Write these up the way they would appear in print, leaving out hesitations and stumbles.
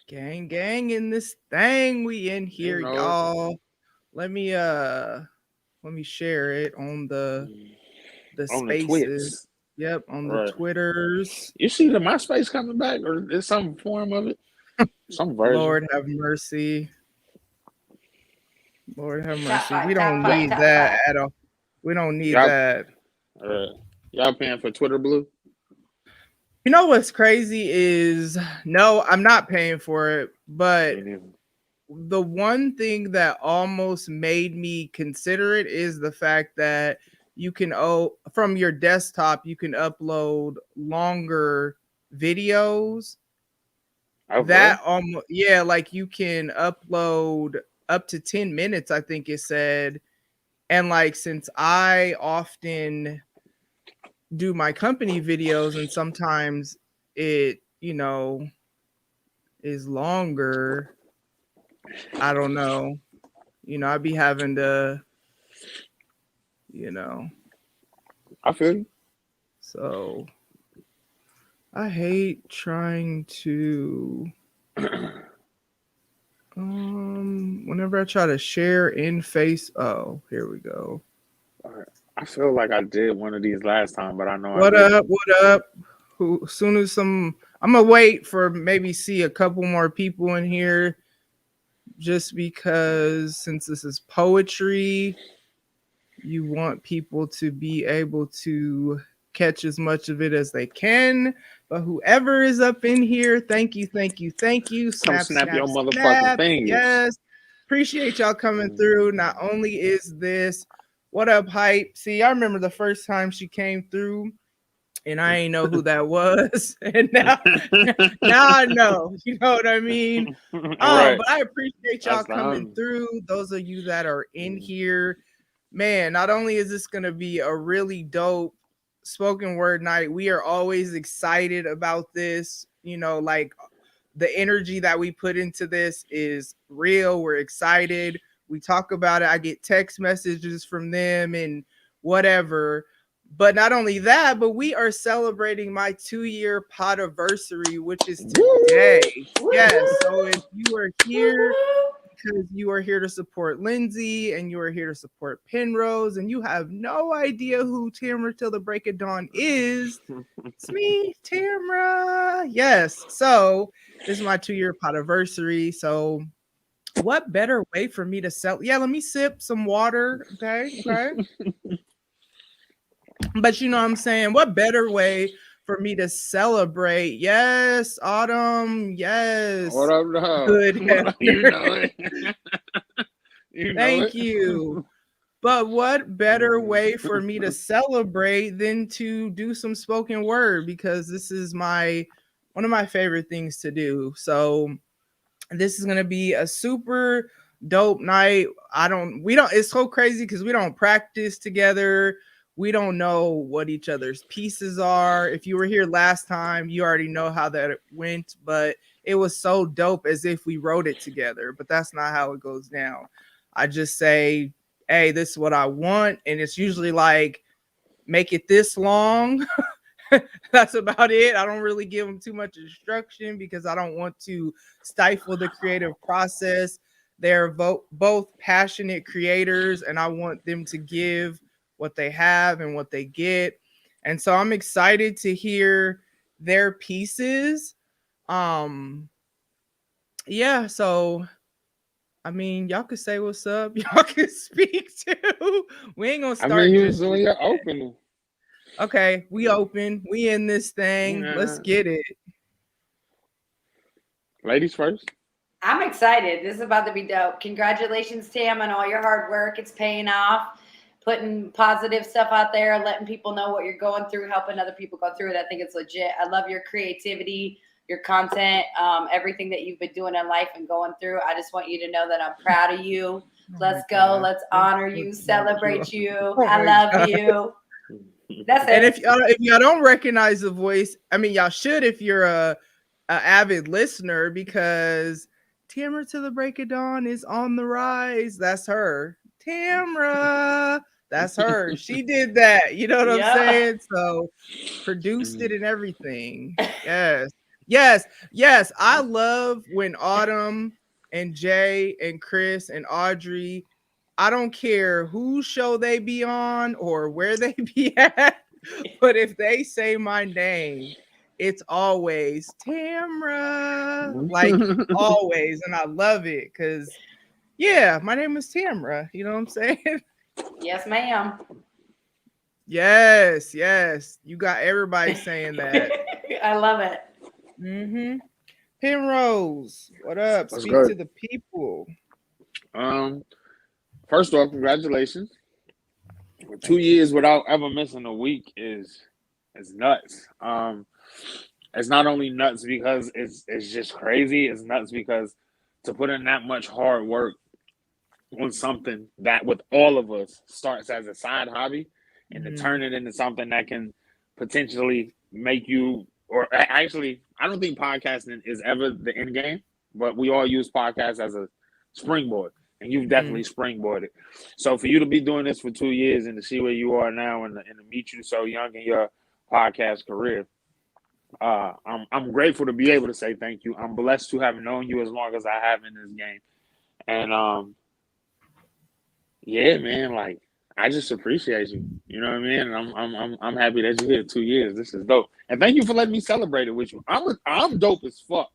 Gang in this thing. We in You here, know it. y'all. Let me share it on the On the spaces. twits. Yep, on the Right. Twitters. You see the MySpace coming back, or is some form of it? Some version. Lord have mercy. Lord have Top mercy. We five, don't top Yeah. five, need top that five. at all. We don't need Y'all, that. uh, y'all paying for Twitter Blue? You know what's crazy is no, I'm not paying for it, but Me neither. the one thing that almost made me consider it is the fact that you can from your desktop you can upload longer videos Oh, for real? that almost yeah, like you can upload up to 10 minutes, I think it said. And like since I often do my company videos and sometimes it is longer, I don't know, I'd be having to you know I feel you. so I hate trying to whenever I try to share in face. Oh, here we go. Alright. I feel like I did one of these last time, but I know I What didn't. up? What up? Who soon as I'm gonna wait for maybe see a couple more people in here just because since this is poetry, you want people to be able to catch as much of it as they can. But whoever is up in here, thank you, thank you, thank you. Come Snap, snap your snap, motherfucking snap. fingers. Yes. Appreciate y'all coming through. Not only is this what up, hype? See, I remember the first time she came through and I ain't know who that was. And now I know. You know what I mean? Right. But I appreciate y'all That's the coming homie. through. Those of you that are in here, man, not only is this going to be a really dope spoken word night, we are always excited about this. Like the energy that we put into this is real. We're excited. We talk about it. I get text messages from them and whatever. But not only that, but we are celebrating my 2-year podiversary, which is today. Woo! Yes. So if you are here because you are here to support Lindsay and you are here to support Penrose and you have no idea who Tamara Till the Break of Dawn is, it's me, Tamara. Yes. So this is my 2-year podiversary. So what better way for me to sell? Yeah, let me sip some water. Okay. Okay. But you know what I'm saying? What better way for me to celebrate? Yes, Autumn. What Yes. up, dog? Good What up? You know Hefner. it. You know Thank it. you. But what better way for me to celebrate than to do some spoken word because this is my one of my favorite things to do. So this is going to be a super dope night. I don't we don't It's so crazy cuz we don't practice together. We don't know what each other's pieces are. If you were here last time, you already know how that went, but it was so dope as if we wrote it together, but that's not how it goes down. I just say, "Hey, this is what I want," and it's usually like make it this long. That's about it. I don't really give them too much instruction because I don't want to stifle the creative process. They're both passionate creators, and I want them to give what they have and what they get. And so I'm excited to hear their pieces. Um, yeah, so I mean, y'all could say what's up. Y'all can speak too. We ain't gonna I mean, start you was just doing yet. your opening. Okay, we open. We in this thing. Let's Yeah. get it. Ladies first. I'm excited. This is about to be dope. Congratulations, Tam, on all your hard work. It's paying off. Putting positive stuff out there, letting people know what you're going through, helping other people go through it. I think it's legit. I love your creativity, your content, everything that you've been doing in life and going through. I just want you to know that I'm proud of you. Oh my Let's go. god. Let's honor Thank you, you. celebrate you. Oh I my love god. you. That's And it. if y'all don't recognize the voice, I mean y'all should if you're a avid listener because Tamara to the Break of Dawn is on the rise. That's her. Tamara. That's her. She did that. You know what I'm Yeah. saying? So produced it and everything. Yes. Yes, yes. I love when Autumn and Jay and Chris and Audrey, I don't care whose show they be on or where they be at, but if they say my name, it's always Tamara. Like always. And I love it because yeah, my name is Tamara. You know what I'm saying? Yes, ma'am. Yes, yes. You got everybody saying that. I love it. Mm-hmm. Penrose, what up? That's Speak to good. the people. First off, congratulations. 2 Thank years you. without ever missing a week is nuts. It's not only nuts because it's just crazy. It's nuts because to put in that much hard work on something that with all of us starts as a side hobby and to Mhm. turn it into something that can potentially make you or actually I don't think podcasting is ever the end game, but we all use podcasts as a springboard and you've definitely Mhm. springboarded. So for you to be doing this for 2 years and to see where you are now and to meet you so young in your podcast career, I'm grateful to be able to say thank you. I'm blessed to have known you as long as I have in this game. And yeah, man, like I just appreciate you. You know what I mean? And I'm happy that you're here 2 years. This is dope. And thank you for letting me celebrate it with you. I'm dope as fuck.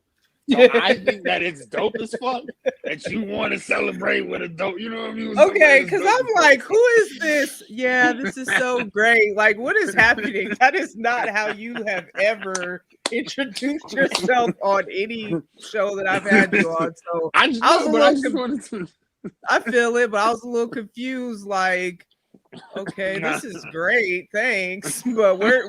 So I think that it's dope as fuck that you want to celebrate with a dope, you know what I mean? With somebody Okay, that's because dope as I'm fuck. like, who is this? Yeah, this is so great. Like, what is happening? That is not how you have ever introduced yourself on any show that I've had you on. So I just I was know, a but I little, just wanted to. I feel it, but I was a little confused. Like, okay, Nah. this is great, thanks, but where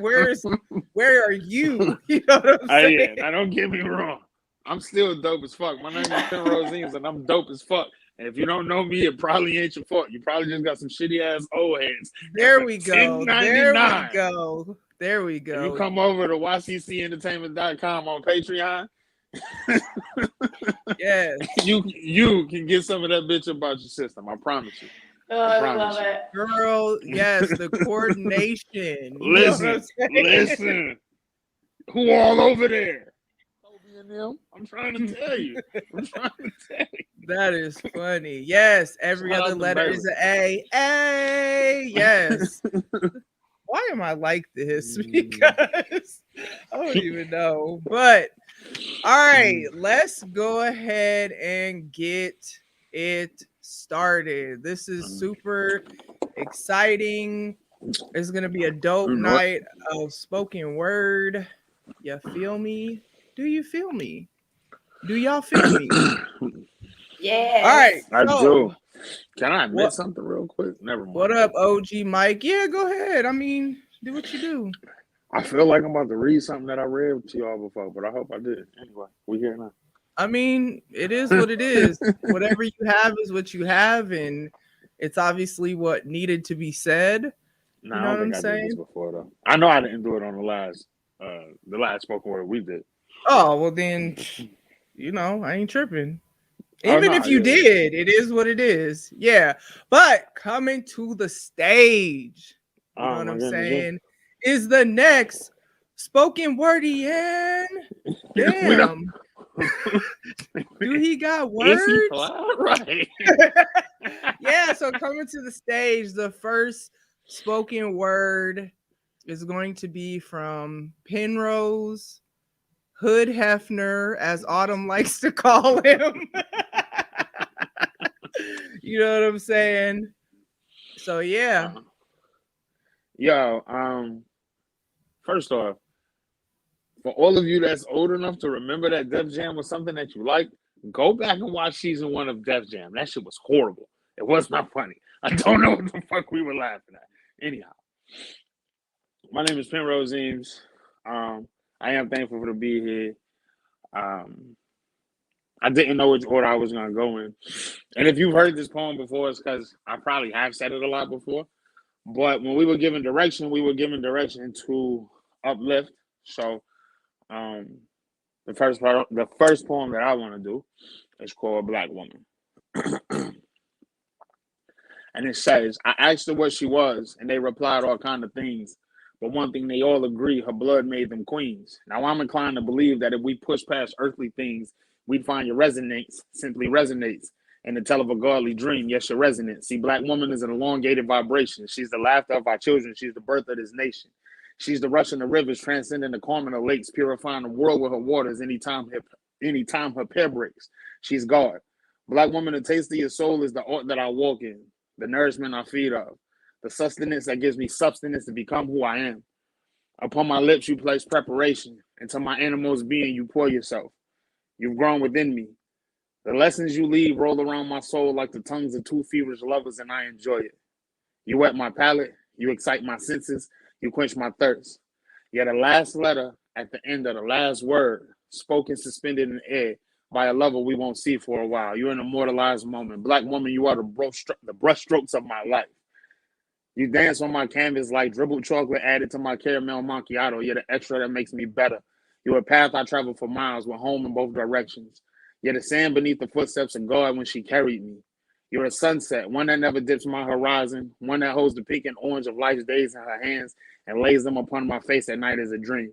are you? You know what I'm Yeah, saying? now don't get me wrong. I'm still dope as fuck. My name is Penrose and I'm dope as fuck. And if you don't know me, it probably ain't your fault. You probably just got some shitty ass old heads. And There for we go. There we $10.99, go. There we if you go. come over to yccentertainment.com on Patreon, Yes. you can get some of that bitch about your system. I promise you. Oh, I I promise love you. it. Girl, yes, the coordination. You know what I'm saying? Listen. Who all over there? Toby and them. I'm trying to tell you. That is funny. Yes, every Shout other out to letter Bailey. is an A. A. Yes. Why am I like this? Because I don't even know. But all right, let's go ahead and get it started. This is super exciting. It's gonna be a dope night of spoken word. You feel me? Do you feel me? Do y'all feel me? Yes. All right, I so do. Can I admit what something real quick? Never mind. what up, OG Mike? Yeah, go ahead. I mean, do what you do. I feel like I'm about to read something that I read to y'all before, but I hope I did. Anyway, we here now. I mean, it is what it is. Whatever you have is what you have, and it's obviously what needed to be said. No, You I know don't what I'm think I did this saying? before though. I know I didn't do it on the last spoken word we did. Oh, well then, you know, I ain't tripping. Oh Even no, if you yeah. did, it is what it is. Yeah. But coming to the stage, you know Oh what my I'm goodness. saying, is the next spoken wordian. We don't. Damn. Do he got Is he words? fly? Right. Yeah, so coming to the stage, the first spoken word is going to be from Penrose Hood Hefner, as Autumn likes to call him. You know what I'm saying? So yeah. Yo, first off, for all of you that's old enough to remember that Def Jam was something that you liked, go back and watch season 1 of Def Jam. That shit was horrible. It was not funny. I don't know what the fuck we were laughing at. Anyhow, my name is Penrose Eames. I am thankful to be here. I didn't know which order I was going to go in. And if you've heard this poem before, it's because I probably have said it a lot before. But when we were given direction to uplift. So the first poem that I want to do is called Black Woman. And it says, I asked her what she was, and they replied all kind of things. But one thing they all agree, her blood made them queens. Now I'm inclined to believe that if we push past earthly things, we'd find your resonance simply resonates. And the tell of a godly dream, yes, your resonance. See, Black woman is an elongated vibration. She's the laughter of our children. She's the birth of this nation. She's the rush in the rivers, transcending the calm in the lakes, purifying the world with her waters anytime her pair breaks. She's God. Black woman, the taste of your soul is the art that I walk in, the nourishment I feed of, the sustenance that gives me substance to become who I am. Upon my lips, you place preparation. Into my animal's being, you pour yourself. You've grown within me. The lessons you leave roll around my soul like the tongues of two feverish lovers, and I enjoy it. You whet my palate. You excite my senses. You quench my thirst. Yet the last letter at the end of the last word, spoken suspended in the air by a lover we won't see for a while. You're an immortalized moment. Black woman, you are the brushstrokes of my life. You dance on my canvas like dribbled chocolate added to my caramel macchiato. You're the extra that makes me better. You're a path I travel for miles with home in both directions. You're the sand beneath the footsteps of God when she carried me. You're a sunset, one that never dips my horizon, one that holds the pink and orange of life's days in her hands and lays them upon my face at night as a dream.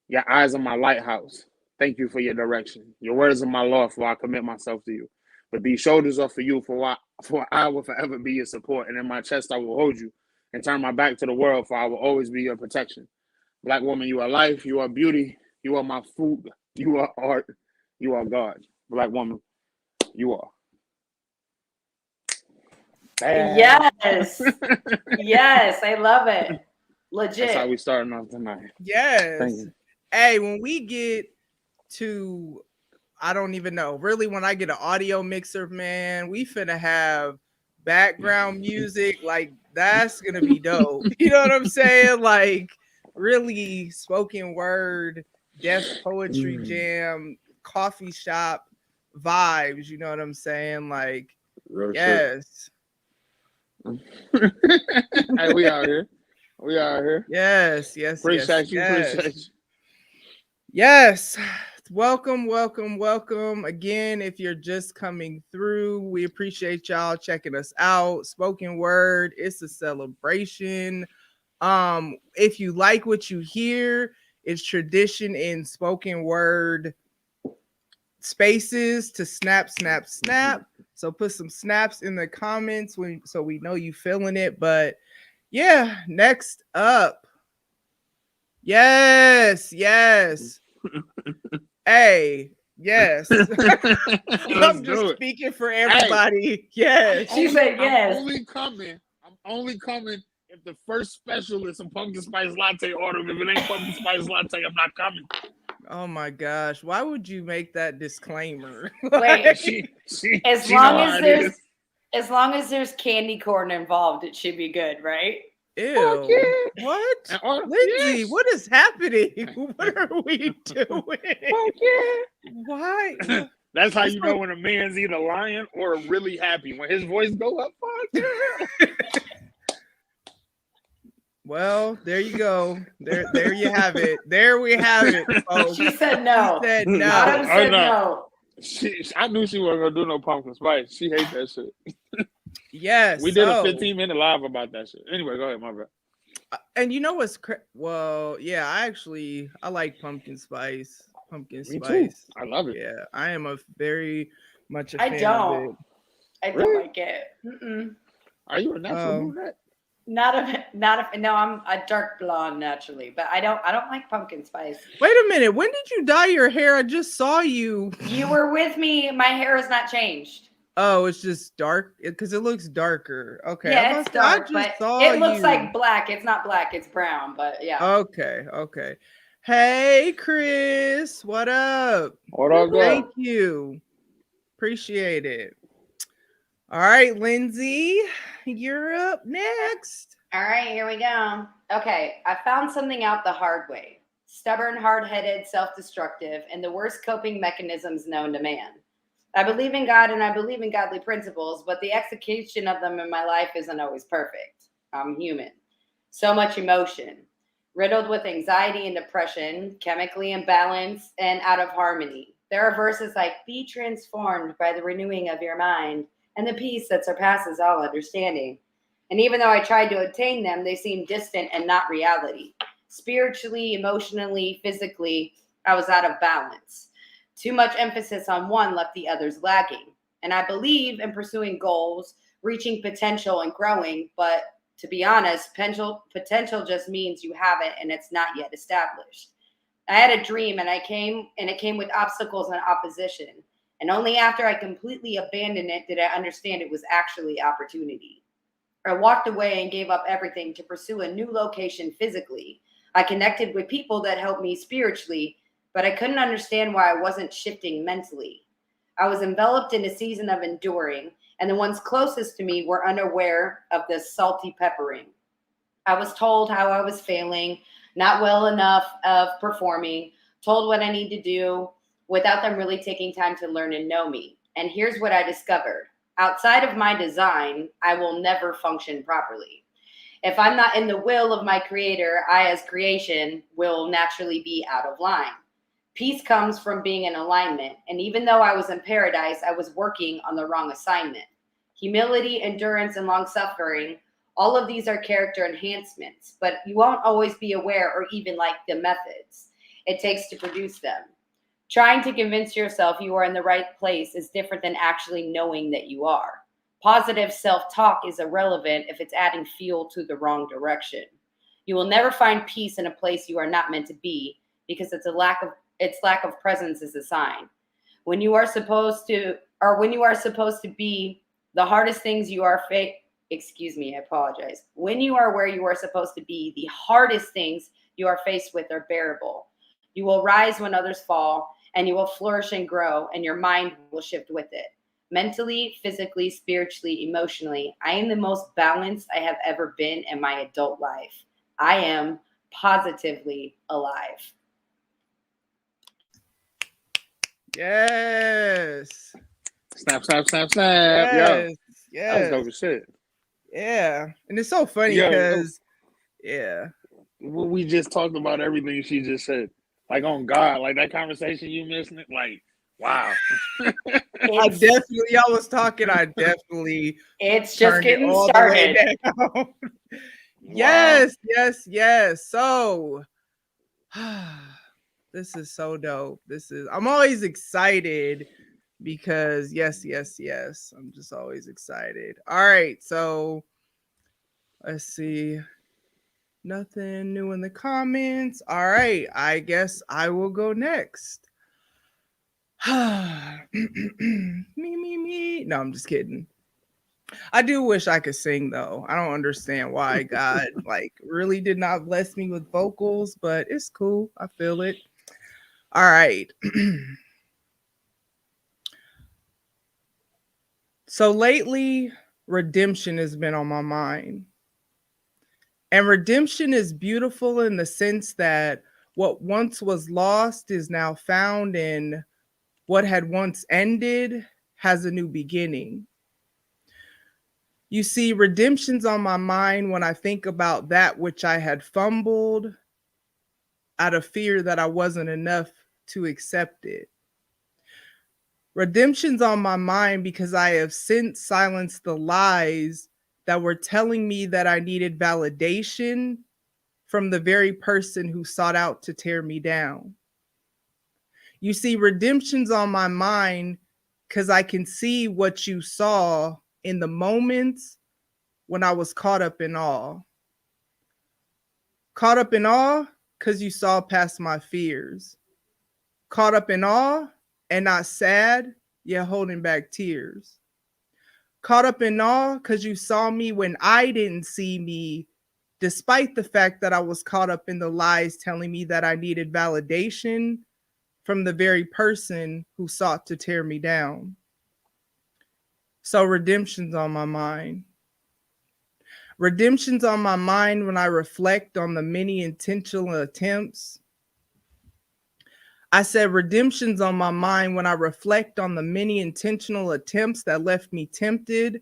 Your eyes are my lighthouse. Thank you for your direction. Your words are my law, for I commit myself to you. But these shoulders are for you, for I will forever be your support. And in my chest I will hold you and turn my back to the world, for I will always be your protection. Black woman, you are life, you are beauty, you are my food, you are art, you are God. Black woman, you are. Yes. Yes, I love it. Legit. That's how we starting off tonight. Yes. Thank you. Hey, when we get to, I don't even know, really, when I get an audio mixer, man, we finna have background music. Like, that's gonna be dope. You know what I'm saying? Like, really spoken word, deaf poetry jam, coffee shop vibes. You know what I'm saying? Like, Real yes. Hey, we out here. We out here. Yes. Appreciate you. Appreciate you. Yes. Welcome again. If you're just coming through, we appreciate y'all checking us out. Spoken word, it's a celebration. If you like what you hear, it's tradition in spoken word spaces to snap. So put some snaps in the comments so we know you feeling it. But yeah, next up. Yes. Hey, yes. I'm just speaking for everybody. Hey, yes. She said yes. I'm only coming if the first special is some pumpkin spice latte order. If it ain't pumpkin spice latte, I'm not coming. Oh my gosh. Why would you make that disclaimer? Wait, as long as there's candy corn involved, it should be good, right? Ew. Yeah. What? Lindsay, yes. What is happening? What are we doing? Yeah. Why? That's how you know when a man's either lying or really happy. When his voice go up, fuck yeah. Well, there you go. There you have it. There we have it, folks. She said no. She said no. Autumn said no. I knew she wasn't gonna do no pumpkin spice. She hates that shit. Yes. We did a 15-minute live about that shit. Anyway, go ahead, my bad. And you know what's well, yeah, I like pumpkin spice. Me too. I love it. Yeah, I am very much a fan of it. I don't like it. Mm-mm. Are you a natural brunette? No, I'm a dark blonde naturally, but I don't like pumpkin spice. Wait a minute, when did you dye your hair? I just saw you. You were with me. My hair has not changed. Oh, it's just dark because it looks darker. Okay. Yeah, it's dark, but it looks like black. It's not black, it's brown, but yeah. Okay. Hey, Chris, what up? What up, Thank you. Appreciate it. All right, Lindsay, you're up next. All right, here we go. Okay, I found something out the hard way. Stubborn, hard-headed, self-destructive, and the worst coping mechanisms known to man. I believe in God and I believe in godly principles, but the execution of them in my life isn't always perfect. I'm human. So much emotion, riddled with anxiety and depression, chemically imbalanced and out of harmony. There are verses like, be transformed by the renewing of your mind and the peace that surpasses all understanding. And even though I tried to attain them, they seemed distant and not reality. Spiritually, emotionally, physically, I was out of balance. Too much emphasis on one left the others lagging. And I believe in pursuing goals, reaching potential, and growing. But to be honest, potential just means you have it and it's not yet established. I had a dream and it came with obstacles and opposition. And only after I completely abandoned it did I understand it was actually opportunity. I walked away and gave up everything to pursue a new location physically. I connected with people that helped me spiritually, but I couldn't understand why I wasn't shifting mentally. I was enveloped in a season of enduring, and the ones closest to me were unaware of this salty peppering. I was told how I was failing, not well enough of performing, told what I need to do without them really taking time to learn and know me. And here's what I discovered. Outside of my design, I will never function properly. If I'm not in the will of my creator, I as creation will naturally be out of line. Peace comes from being in alignment. And even though I was in paradise, I was working on the wrong assignment. Humility, endurance, and long suffering, all of these are character enhancements, but you won't always be aware or even like the methods it takes to produce them. Trying to convince yourself you are in the right place is different than actually knowing that you are. Positive self-talk is irrelevant if it's adding fuel to the wrong direction. You will never find peace in a place you are not meant to be because its lack of presence is a sign. When you are supposed to be the hardest things you are When you are where you are supposed to be, the hardest things you are faced with are bearable. You will rise when others fall, and you will flourish and grow, and your mind will shift with it. Mentally, physically, spiritually, emotionally, I am the most balanced I have ever been in my adult life. I am positively alive. Yes. Snap, snap, snap, snap. Yes. Yo, Yes. that was dope as shit. Yeah. And it's so funny Yo, because, yeah. we just talked about everything she just said. Like, on God, like that conversation you missed, like, wow. I definitely, y'all was talking, it's just getting all started. The way down. Yes, yes, yes. So this is so dope. I'm always excited because yes, I'm just always excited. All right, so let's see. Nothing new in the comments. All right, I guess I will go next. me. No, I'm just kidding. I do wish I could sing though. I don't understand why God really did not bless me with vocals, but it's cool. I feel it. All right. So lately, redemption has been on my mind. And redemption is beautiful in the sense that what once was lost is now found, and what had once ended has a new beginning. You see, redemption's on my mind when I think about that which I had fumbled out of fear that I wasn't enough to accept it. Redemption's on my mind because I have since silenced the lies that were telling me that I needed validation from the very person who sought out to tear me down. You see, redemption's on my mind because I can see what you saw in the moments when I was caught up in awe. Caught up in awe because you saw past my fears. Caught up in awe and not sad, yet holding back tears. Caught up in awe because you saw me when I didn't see me, despite the fact that I was caught up in the lies telling me that I needed validation from the very person who sought to tear me down. So redemption's on my mind. Redemption's on my mind when I reflect on the many intentional attempts. I said redemption's on my mind when I reflect on the many intentional attempts that left me tempted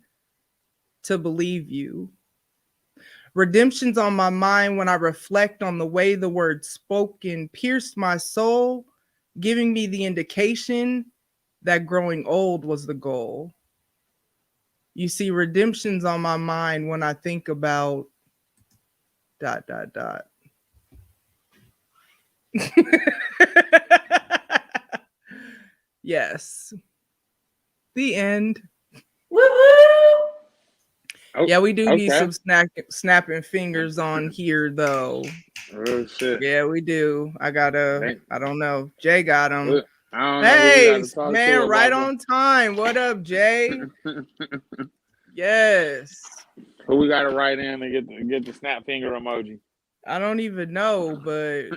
to believe you. Redemption's on my mind when I reflect on the way the word spoken pierced my soul, giving me the indication that growing old was the goal. You see, redemption's on my mind when I think about ... Yes. The end. Woo woo! Oh, Yeah, we do need okay. some snapping fingers on here, though. Oh shit. Yeah, we do. I Dang. don't know. Jay got him. I don't know who we got Hey, to talk to man, right about on time. What up, Jay? the. Yes. Who we got to write in and get the snap finger emoji? I don't even know, but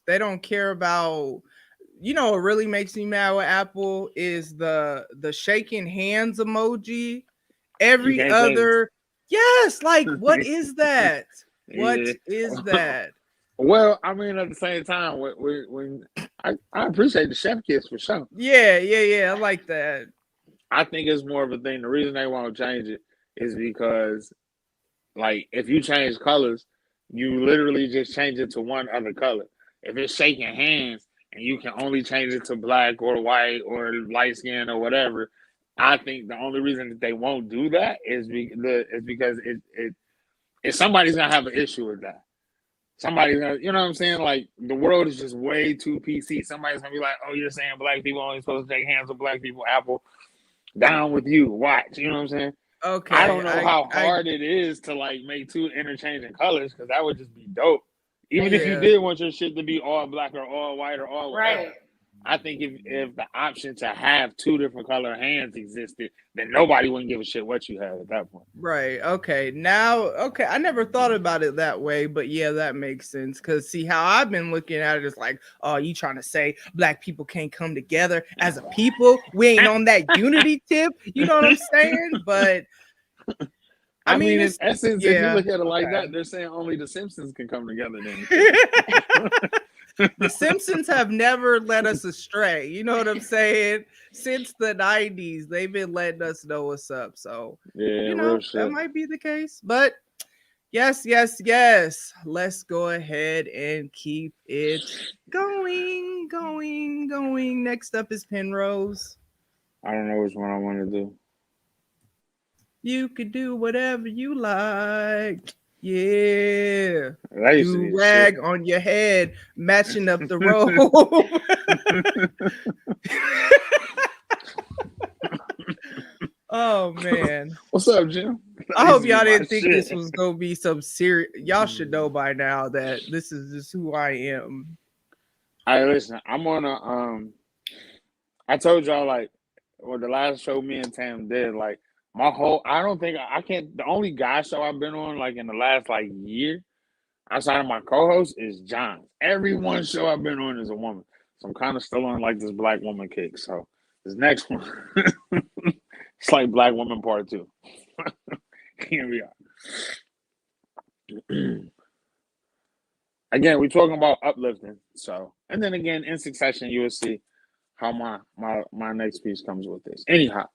they don't care about. You know what really makes me mad with Apple is the shaking hands emoji. You Every can't change other, yes, like what it. is that? What Yeah. is that? Well, I mean, at the same time, when I appreciate the chef kiss for sure. Yeah. I like that. I think it's more of a thing. The reason they won't change it is because, like, if you change colors, you literally just change it to one other color. If it's shaking hands and you can only change it to black or white or light skin or whatever, I think the only reason that they won't do that is because if somebody's gonna have an issue with that. Somebody's gonna, you know what I'm saying? Like the world is just way too PC. Somebody's gonna be like, "Oh, you're saying black people only supposed to shake hands with black people?" Apple, down with you. Watch. You know what I'm saying? I Okay, don't know how hard it is to like make two interchanging colors because that would just be dope. Even if you yeah, did want your shit to be all black or all white or all whatever, Right. I think if the option to have two different color hands existed, then nobody wouldn't give a shit what you had at that point. right. Okay, now, okay, I never thought about it that way, but yeah, that makes sense. Cause see how I've been looking at it is like, oh, you trying to say black people can't come together as a people? We ain't on that unity tip. You know what I'm saying? But I mean, in it's essence, if you yeah. look at it like Okay. that, they're saying only the Simpsons can come together then. The Simpsons have never led us astray. You know what I'm saying? Since the 90s, they've been letting us know what's up. So, Yeah, you real know, that shit. might be the case. But yes. Let's go ahead and keep it going. Next up is Penrose. I don't know which one I want to do. You could do whatever you like. Yeah. That used to Do be rag shit. on your head, matching up the robe. Oh man. What's up, Jim? I That used hope to be y'all my didn't think shit. this was gonna be some serious. Y'all should know by now that this is just who I am. All right, listen. I'm on a I told y'all like, well, the last show me and Tam did like my whole. I don't think I can't. The only guy show I've been on like in the last like year outside of my co-host is John. Every one show I've been on is a woman, so I'm kind of still on like this black woman kick. So this next one, it's like Black Woman Part 2. Here we are. Again, we're talking about uplifting. So, and then again, in succession, you will see how my next piece comes with this. Anyhow,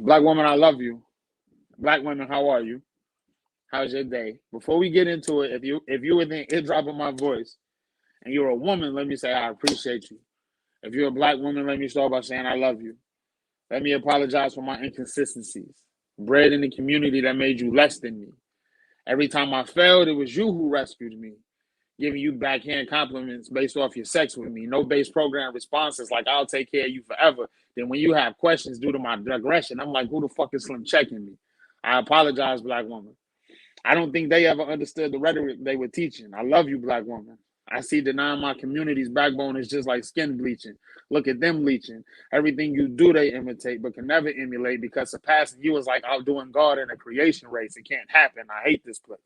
black woman, I love you. Black women, how are you? How's your day? Before we get into it, if you within eardrop of my voice and you're a woman, let me say I appreciate you. If you're a black woman, let me start by saying I love you. Let me apologize for my inconsistencies. Bred in the community that made you less than me. Every time I failed, it was you who rescued me. Giving you backhand compliments based off your sex with me. No base program responses like I'll take care of you forever. Then when you have questions due to my digression, I'm like, who the fuck is Slim checking me? I apologize, black woman. I don't think they ever understood the rhetoric they were teaching. I love you, black woman. I see denying my community's backbone is just like skin bleaching. Look at them bleaching. Everything you do, they imitate, but can never emulate because surpassing you is like outdoing God in a creation race. It can't happen. I hate this place.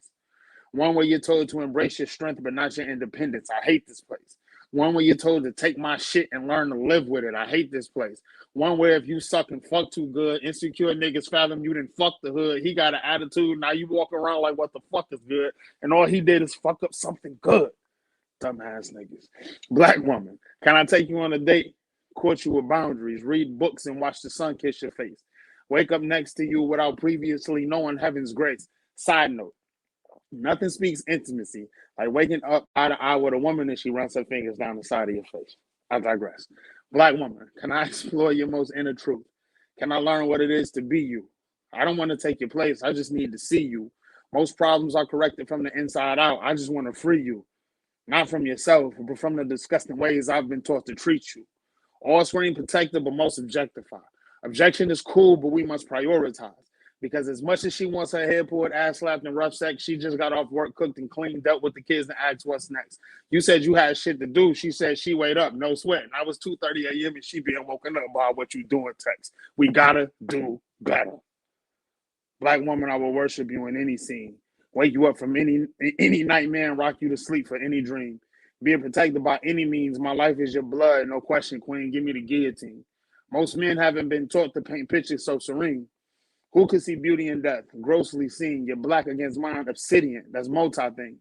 One where you're told to embrace your strength, but not your independence. I hate this place. One where you're told to take my shit and learn to live with it. I hate this place. One where if you suck and fuck too good, insecure niggas fathom you didn't fuck the hood. He got an attitude. Now you walk around like what the fuck is good. And all he did is fuck up something good. Dumbass niggas. Black woman, can I take you on a date? Court you with boundaries. Read books and watch the sun kiss your face. Wake up next to you without previously knowing heaven's grace. Side note. Nothing speaks intimacy like waking up eye to eye with a woman and she runs her fingers down the side of your face. I digress. Black woman, can I explore your most inner truth? Can I learn what it is to be you? I don't want to take your place. I just need to see you. Most problems are corrected from the inside out. I just want to free you. Not from yourself, but from the disgusting ways I've been taught to treat you. All screen protected, but most objectify. Objection is cool, but we must prioritize. Because as much as she wants her head pulled, ass slapped, and rough sex, she just got off work, cooked and clean, dealt with the kids, and asked what's next. You said you had shit to do. She said she wait up, no sweat. And I was 2:30 a.m. and she being woken up by what you doing text. We gotta do better. Black woman, I will worship you in any scene. Wake you up from any nightmare and rock you to sleep for any dream. Being protected by any means. My life is your blood, no question, queen. Give me the guillotine. Most men haven't been taught to paint pictures so serene. Who could see beauty in death? Grossly seen. You're black against mine, obsidian. That's multi things.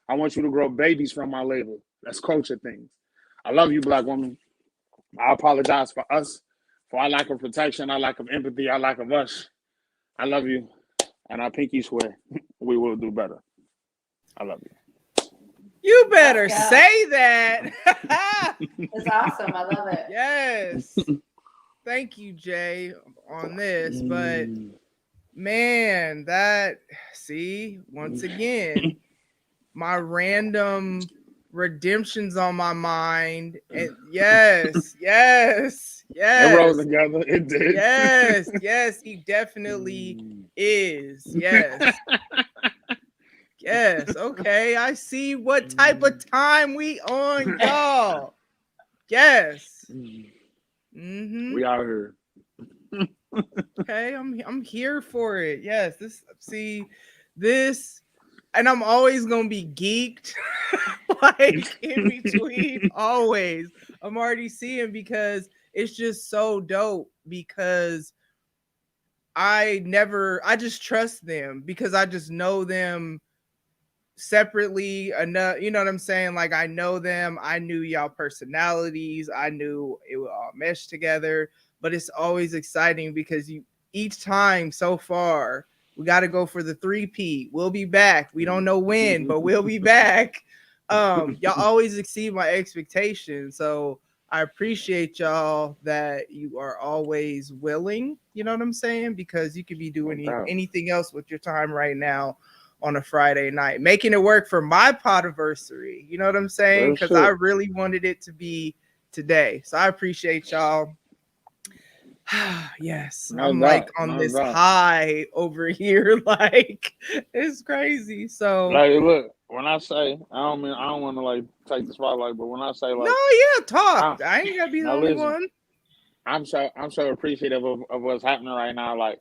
I want you to grow babies from my label. That's culture things. I love you, black woman. I apologize for us, for our lack of protection, our lack of empathy, our lack of us. I love you, and I pinky swear we will do better. I love you. You better say that. That's awesome. I love it. Yes. Thank you, Jay, on this. But man, once again, my random redemptions on my mind. And yes. It rolls together. It did. Yes, he definitely is. Yes. Yes. Okay. I see what type of time we on, y'all. Yes. Mm-hmm. We out here. Okay, I'm here for it. Yes, this, and I'm always gonna be geeked, like in between. Always, I'm already seeing because it's just so dope. Because I just trust them because I just know them separately enough. You know what I'm saying? Like I know them. I knew y'all personalities. I knew it would all mesh together. But it's always exciting because each time so far, we got to go for the 3P. We'll be back. We don't know when, but we'll be back. Y'all always exceed my expectations. So I appreciate y'all that you are always willing. You know what I'm saying? Because you could be doing anything else with your time right now on a Friday night, making it work for my Podiversary. You know what I'm saying? Because I really wanted it to be today. So I appreciate y'all. Yes, I'm like on this high over here, like it's crazy. So like, look, when I say I don't want to like take the spotlight, but when I say like, no, yeah, talk. I ain't gotta be the only one. I'm so appreciative of what's happening right now. Like,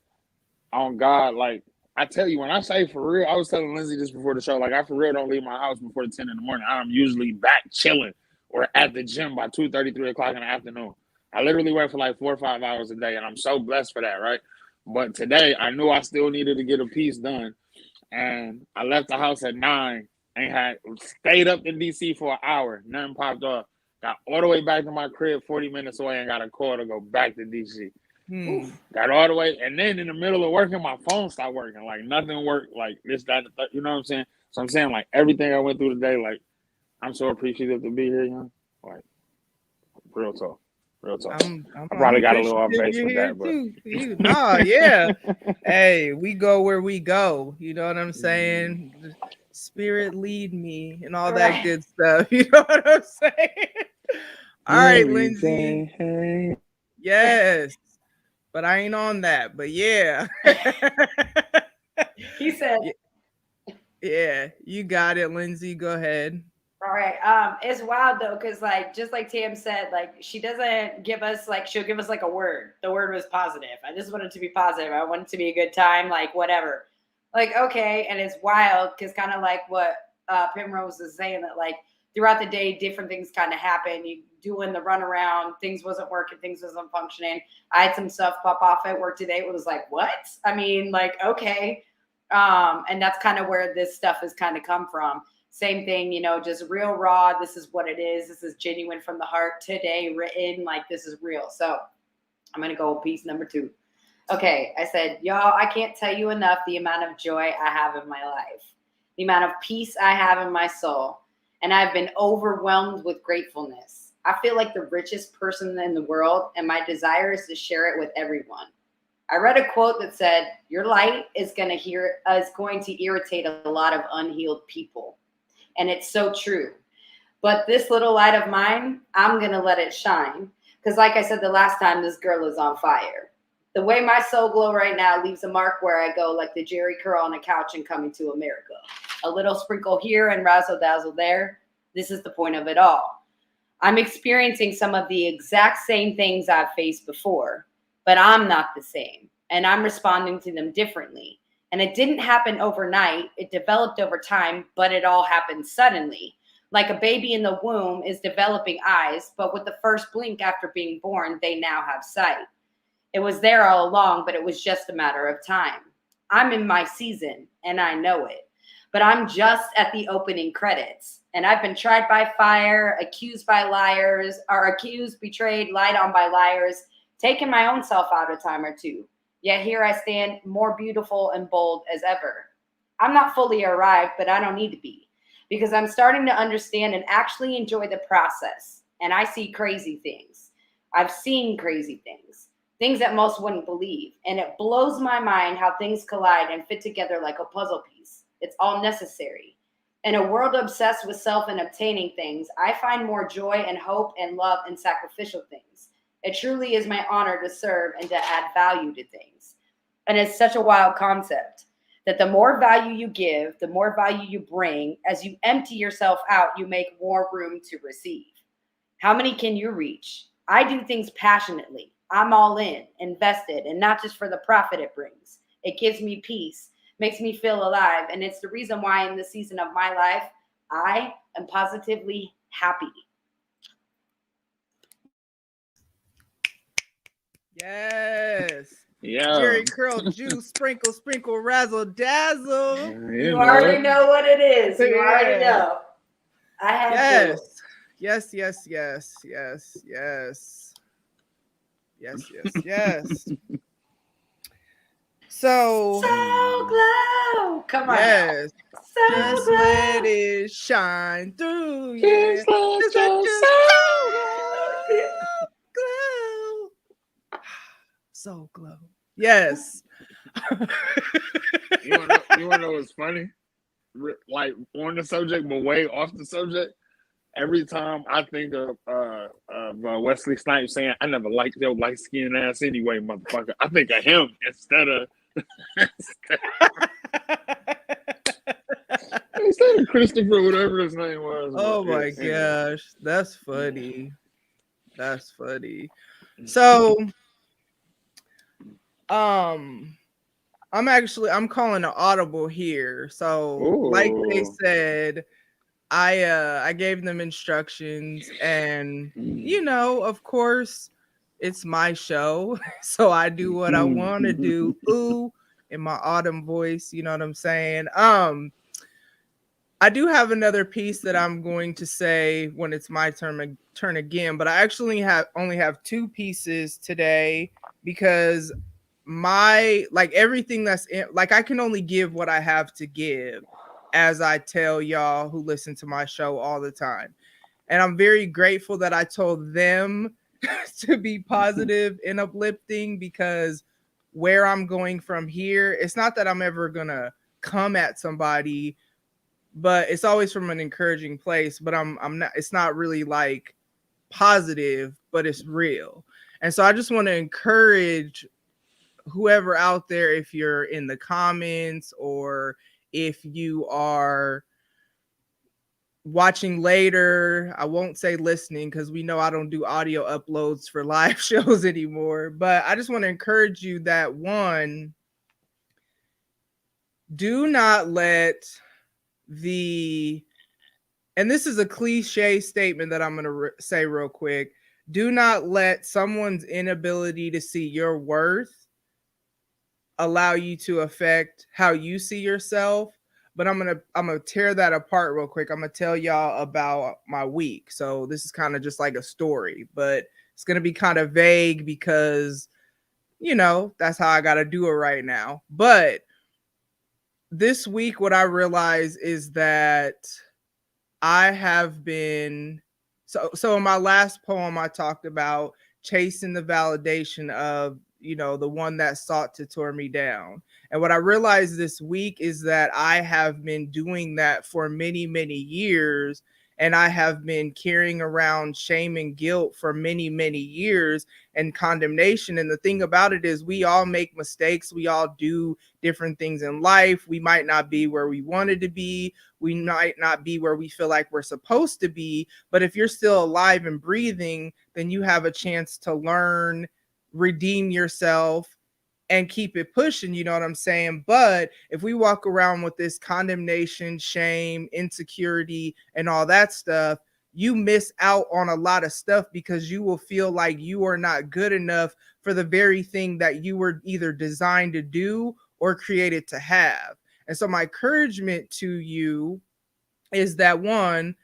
on God, like I tell you, when I say for real, I was telling Lindsay this before the show. Like, I for real don't leave my house before 10 in the morning. I'm usually back chilling or at the gym by 2:30, 3 o'clock in the afternoon. I literally work for like 4 or 5 hours a day, and I'm so blessed for that, right? But today, I knew I still needed to get a piece done, and I left the house at 9 and had stayed up in DC for an hour. Nothing popped off. Got all the way back to my crib, 40 minutes away, and got a call to go back to DC. Got all the way, and then in the middle of working, my phone stopped working. Like nothing worked. Like this, that, you know what I'm saying? So I'm saying like everything I went through today, like I'm so appreciative to be here, you know? Like real talk. Real talk. I probably got a little off base with that, but nah, yeah. Hey, we go where we go. You know what I'm saying? Spirit lead me and all that good stuff. You know what I'm saying? All right, Lindsay. Hey. Yes, but I ain't on that. But yeah. He said. Yeah, you got it, Lindsay. Go ahead. All right. It's wild though, because like just like Tam said, like she doesn't give us like she'll give us like a word. The word was positive. I just want it to be positive. I want it to be a good time, like whatever. Like, okay, and it's wild because kind of like what Penrose is saying, that like throughout the day, different things kind of happen. You doing the runaround, things wasn't working, things wasn't functioning. I had some stuff pop off at work today. It was like, what? I mean, like, okay. And that's kind of where this stuff has kind of come from. Same thing, you know, just real raw. This is what it is. This is genuine from the heart today, written like this is real. So I'm going to go with piece number 2. Okay. I said, y'all, I can't tell you enough the amount of joy I have in my life, the amount of peace I have in my soul. And I've been overwhelmed with gratefulness. I feel like the richest person in the world, and my desire is to share it with everyone. I read a quote that said, your light is going to irritate a lot of unhealed people. And it's so true. But this little light of mine, I'm going to let it shine. Because like I said the last time, this girl is on fire. The way my soul glow right now leaves a mark where I go, like the Jerry curl on a couch in Coming to America. A little sprinkle here and razzle dazzle there. This is the point of it all. I'm experiencing some of the exact same things I've faced before, but I'm not the same. And I'm responding to them differently. And it didn't happen overnight. It developed over time, but it all happened suddenly. Like a baby in the womb is developing eyes, but with the first blink after being born, they now have sight. It was there all along, but it was just a matter of time. I'm in my season, and I know it. But I'm just at the opening credits. And I've been tried by fire, accused by liars, or accused, betrayed, lied on by liars, taken my own self out a time or two. Yet here I stand, more beautiful and bold as ever. I'm not fully arrived, but I don't need to be. Because I'm starting to understand and actually enjoy the process. And I see crazy things. I've seen crazy things. Things that most wouldn't believe. And it blows my mind how things collide and fit together like a puzzle piece. It's all necessary. In a world obsessed with self and obtaining things, I find more joy and hope and love in sacrificial things. It truly is my honor to serve and to add value to things. And it's such a wild concept that the more value you give, the more value you bring. As you empty yourself out, you make more room to receive. How many can you reach? I do things passionately. I'm all in, invested, and not just for the profit it brings. It gives me peace, makes me feel alive, and it's the reason why in this season of my life, I am positively happy. Yes. Yeah. Jerry curl, juice, sprinkle, sprinkle, razzle, dazzle. You already know what it is. You already know. I have yes. to. Yes, yes, yes, yes, yes. Yes, yes, yes. So glow. Come on. yes. So Just glow. let it shine through. Just Yeah. let Just your glow. So glow. Yes. You wanna know what's funny? Like on the subject, but way off the subject. Every time I think of Wesley Snipes saying, "I never liked your light skinned ass anyway, motherfucker," I think of him instead of Christopher, whatever his name was. Oh my gosh, that's funny. That's funny. So, I'm calling an audible here. So, like they said, I gave them instructions, and of course, it's my show, so I do what I want to do. Ooh, in my autumn voice, you know what I'm saying? I do have another piece that I'm going to say when it's my turn again, but I actually only have two pieces today because everything that's in, I can only give what I have to give, as I tell y'all who listen to my show all the time. And I'm very grateful that I told them to be positive and uplifting, because where I'm going from here, it's not that I'm ever gonna come at somebody, but it's always from an encouraging place. But I'm not, it's not really like positive, but it's real. And so I just want to encourage whoever out there, if you're in the comments or if you are watching later, I won't say listening because we know I don't do audio uploads for live shows anymore, but I just want to encourage you that, one, do not let and this is a cliche statement that I'm going to say real quick, do not let someone's inability to see your worth allow you to affect how you see yourself. But I'm gonna tear that apart real quick. I'm gonna tell y'all about my week. So this is kind of just like a story, but it's gonna be kind of vague because that's how I gotta do it right now. But this week, what I realized is that I have been so in my last poem I talked about chasing the validation of, the one that sought to tear me down. And what I realized this week is that I have been doing that for many, many years. And I have been carrying around shame and guilt for many, many years, and condemnation. And the thing about it is, we all make mistakes. We all do different things in life. We might not be where we wanted to be. We might not be where we feel like we're supposed to be. But if you're still alive and breathing, then you have a chance to learn, redeem yourself, and keep it pushing, you know what I'm saying? But if we walk around with this condemnation, shame, insecurity, and all that stuff, you miss out on a lot of stuff, because you will feel like you are not good enough for the very thing that you were either designed to do or created to have. And so my encouragement to you is that, one,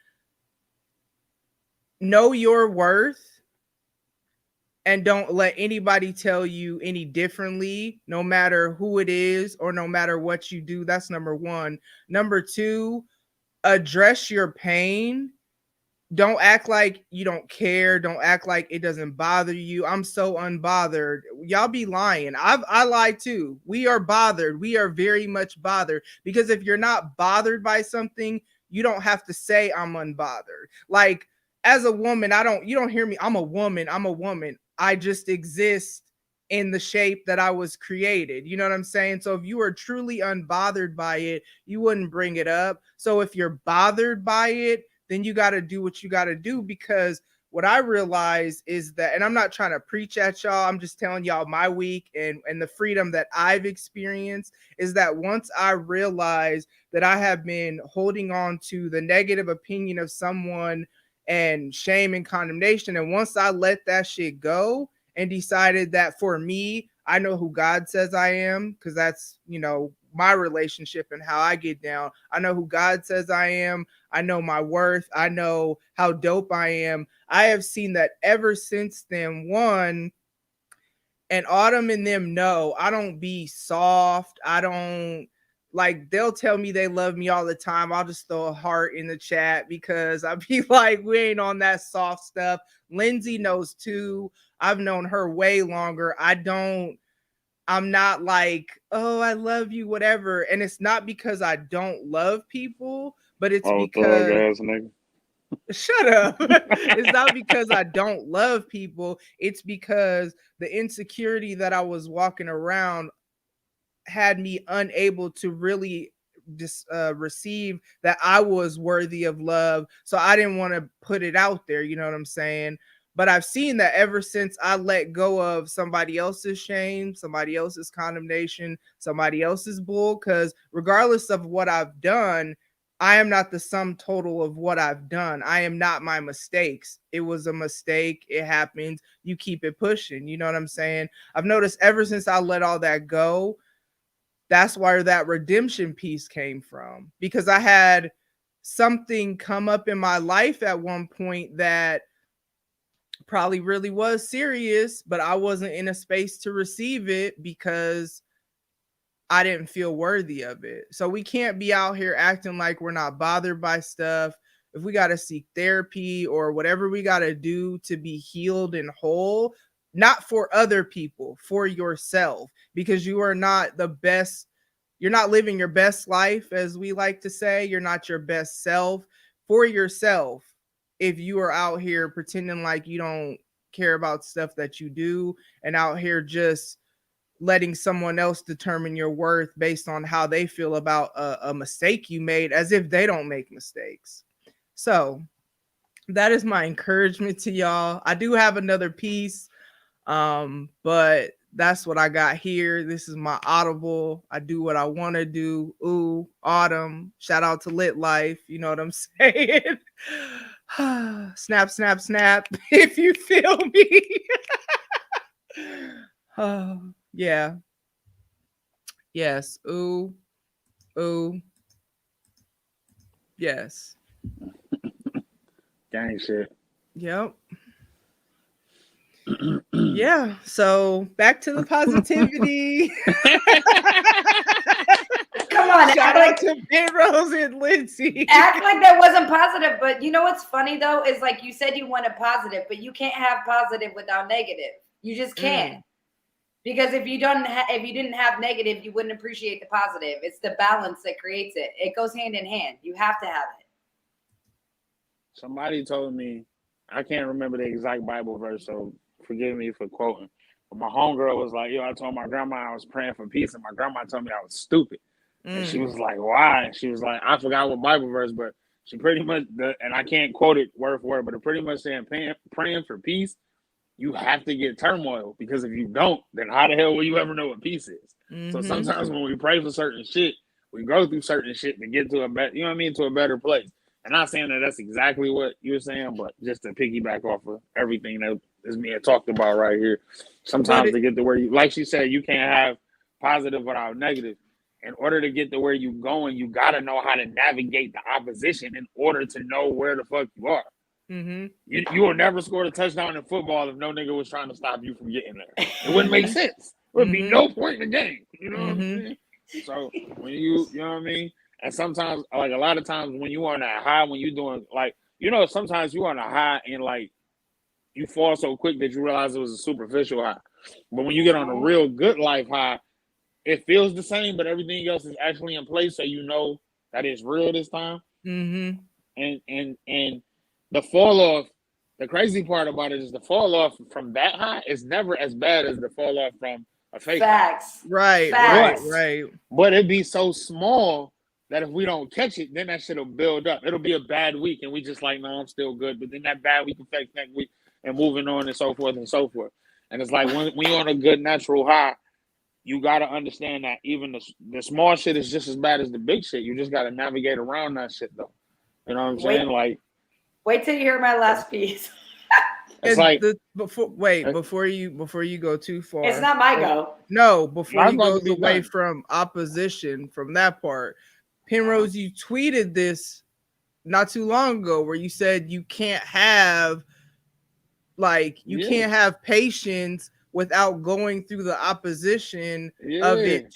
know your worth. And don't let anybody tell you any differently, no matter who it is or no matter what you do. That's number one. Number two, address your pain. Don't act like you don't care. Don't act like it doesn't bother you. I'm so unbothered. Y'all be lying. I lie too. We are bothered. We are very much bothered, because if you're not bothered by something, you don't have to say I'm unbothered. Like, as a woman, you don't hear me. I'm a woman. I just exist in the shape that I was created. You know what I'm saying? So if you are truly unbothered by it, you wouldn't bring it up. So if you're bothered by it, then you got to do what you got to do, because what I realize is that, and I'm not trying to preach at y'all, I'm just telling y'all my week and the freedom that I've experienced, is that once I realized that I have been holding on to the negative opinion of someone and shame and condemnation, and once I let that shit go and decided that for me, I know who God says I am, because that's, my relationship and how I get down. I know who God says I am. I know my worth. I know how dope I am. I have seen that ever since then. One, and Autumn and them know I don't be soft. I don't, like, they'll tell me they love me all the time. I'll just throw a heart in the chat, because I'll be like, we ain't on that soft stuff. Lindsay knows too. I've known her way longer. I'm not like, oh, I love you, whatever. And it's not because I don't love people, but it's because, shut up. It's not because I don't love people. It's because the insecurity that I was walking around had me unable to really receive that I was worthy of love. So I didn't want to put it out there. You know what I'm saying? But I've seen that ever since I let go of somebody else's shame, somebody else's condemnation, somebody else's bull, because regardless of what I've done, I am not the sum total of what I've done. I am not my mistakes. It was a mistake. It happens. You keep it pushing. You know what I'm saying? I've noticed ever since I let all that go, that's where that redemption piece came from, because I had something come up in my life at one point that probably really was serious, but I wasn't in a space to receive it because I didn't feel worthy of it. So we can't be out here acting like we're not bothered by stuff. If we got to seek therapy or whatever we got to do to be healed and whole, not for other people, for yourself, because you are not the best. You're not living your best life, as we like to say. You're not your best self for yourself. If you are out here pretending like you don't care about stuff that you do, and out here just letting someone else determine your worth based on how they feel about a mistake you made, as if they don't make mistakes. So that is my encouragement to y'all. I do have another piece, but that's what I got here. This is my Audible. I do what I want to do. Ooh, Autumn. Shout out to Lit Life. You know what I'm saying? Snap, snap, snap. If you feel me. Yeah. Yes. Ooh. Ooh. Yes. Gang shit. Yep. Yeah. So back to the positivity. Come come on. Shout out to Penrose and Lindsay. Act like that wasn't positive. But you know what's funny though is like you said you wanted positive, but you can't have positive without negative. You just can't. Because if you didn't have negative, you wouldn't appreciate the positive. It's the balance that creates it. It goes hand in hand. You have to have it. Somebody told me, I can't remember the exact Bible verse, so forgive me for quoting. But my homegirl was like, yo, I told my grandma I was praying for peace, and my grandma told me I was stupid. And she was like, why? And she was like, I forgot what Bible verse, but she pretty much, and I can't quote it word for word, but it pretty much saying praying for peace, you have to get turmoil, because if you don't, then how the hell will you ever know what peace is? So sometimes when we pray for certain shit, we go through certain shit to get to a better, you know what I mean, to a better place. And not saying that that's exactly what you were saying, but just to piggyback off of everything that is being talked about right here. Sometimes to get to where you, like she said, you can't have positive without negative. In order to get to where you're going, you got to know how to navigate the opposition in order to know where the fuck you are. You will never score a touchdown in football if no nigga was trying to stop you from getting there. It wouldn't make sense. There would be no point in the game. You know what I'm saying? So when you know what I mean? And sometimes, like a lot of times when you on that high, when you doing like, you know, sometimes you on a high and like you fall so quick that you realize it was a superficial high. But when you get on a real good life high, it feels the same, but everything else is actually in place, so you know that it's real this time. And the fall off, the crazy part about it is the fall off from that high is never as bad as the fall off from a fake. Facts. Right. But it'd be so small that if we don't catch it, then that shit'll build up. It'll be a bad week, and we just like, no, I'm still good. But then that bad week affects next week, and moving on and so forth and so forth. And it's like when you're on a good natural high, you got to understand that even the small shit is just as bad as the big shit. You just got to navigate around that shit, though. You know what I'm saying? Wait till you hear my last piece. It's like before you go too far. It's not my go. No, before you go away from opposition from that part. Penrose, you tweeted this not too long ago where you said you can't have can't have patience without going through the opposition of it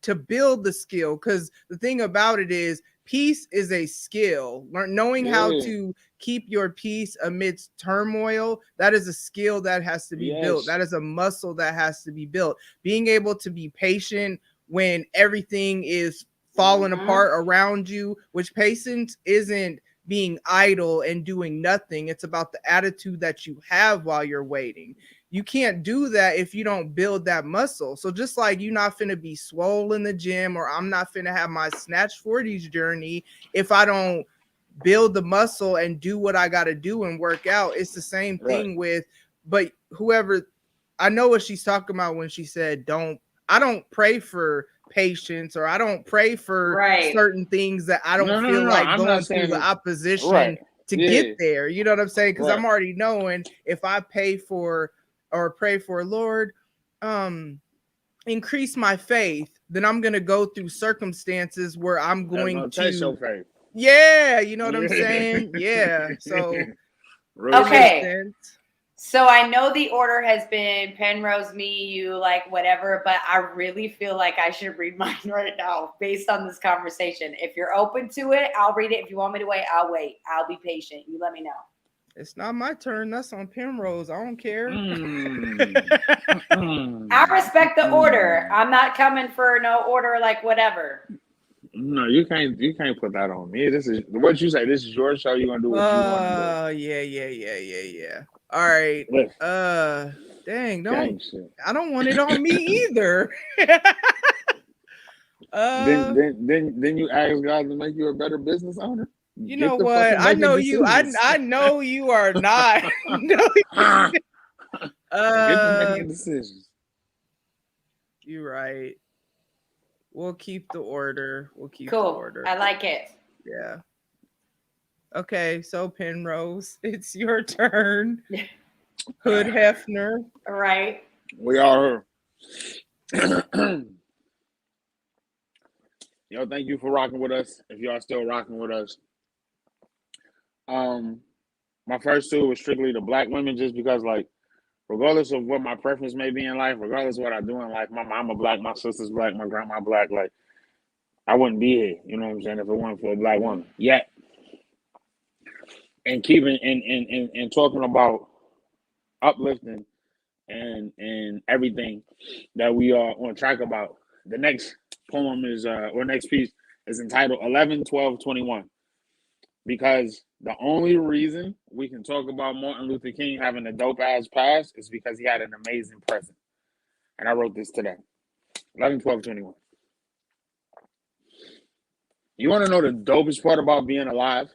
to build the skill. Because the thing about it is peace is a skill. Knowing how to keep your peace amidst turmoil, that is a skill that has to be built. That is a muscle that has to be built. Being able to be patient when everything is falling apart around you, which patience isn't being idle and doing nothing. It's about the attitude that you have while you're waiting. You can't do that if you don't build that muscle. So just like you're not finna be swole in the gym, or I'm not finna have my snatch 40s journey if I don't build the muscle and do what I got to do and work out. It's the same thing with, but whoever, I know what she's talking about when she said, I don't pray for patience, or I don't pray for certain things that I don't feel like going through the opposition to get there. You know what I'm saying? Because I'm already knowing if I pray for, Lord, increase my faith, then I'm going to go through circumstances where I'm going to, you know what I'm saying? So, okay. So I know the order has been Penrose, me, you, like whatever, but I really feel like I should read mine right now based on this conversation. If you're open to it, I'll read it. If you want me to wait, I'll wait. I'll be patient. You let me know. It's not my turn. That's on Penrose. I don't care. I respect the order. I'm not coming for no order, like whatever. No, you can't put that on me. This is what you say. This is your show. You're gonna do what you want to do. Yeah. All right. Dang, I don't want it on me either. Then you ask God to make you a better business owner. You know what? I know you. I know you are not. Get to making decisions. You're right. We'll keep the order. The order. I like it. Yeah. Okay, so Penrose, it's your turn. Hood Hefner. All right. We are here. Yo, thank you for rocking with us. If y'all still rocking with us. My first two was strictly the black women, just because, like, regardless of what my preference may be in life, regardless of what I do in life, my mama black, my sister's black, my grandma black, like, I wouldn't be here. You know what I'm saying? If it weren't for a black woman. Yet, and keeping and talking about uplifting and everything that we are on track about. The next poem is or next piece is entitled 11/12/21, because the only reason we can talk about Martin Luther King having a dope ass past is because he had an amazing present. And I wrote this today. 11/12/21. You want to know the dopest part about being alive?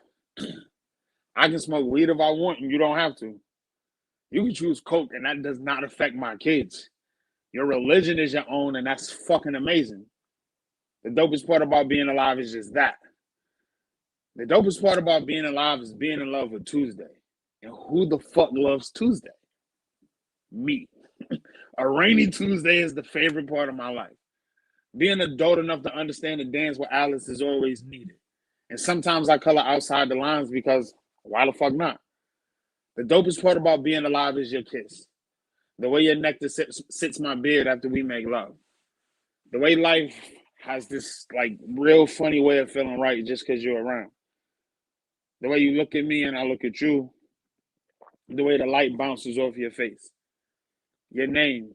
I can smoke weed if I want and you don't have to. You can choose coke and that does not affect my kids. Your religion is your own and that's fucking amazing. The dopest part about being alive is just that. The dopest part about being alive is being in love with Tuesday. And who the fuck loves Tuesday? Me. A rainy Tuesday is the favorite part of my life. Being adult enough to understand the dance with Alice is always needed. And sometimes I color outside the lines because why the fuck not? The dopest part about being alive is your kiss. The way your nectar sits my beard after we make love. The way life has this like real funny way of feeling right just because you're around. The way you look at me and I look at you. The way the light bounces off your face. Your name.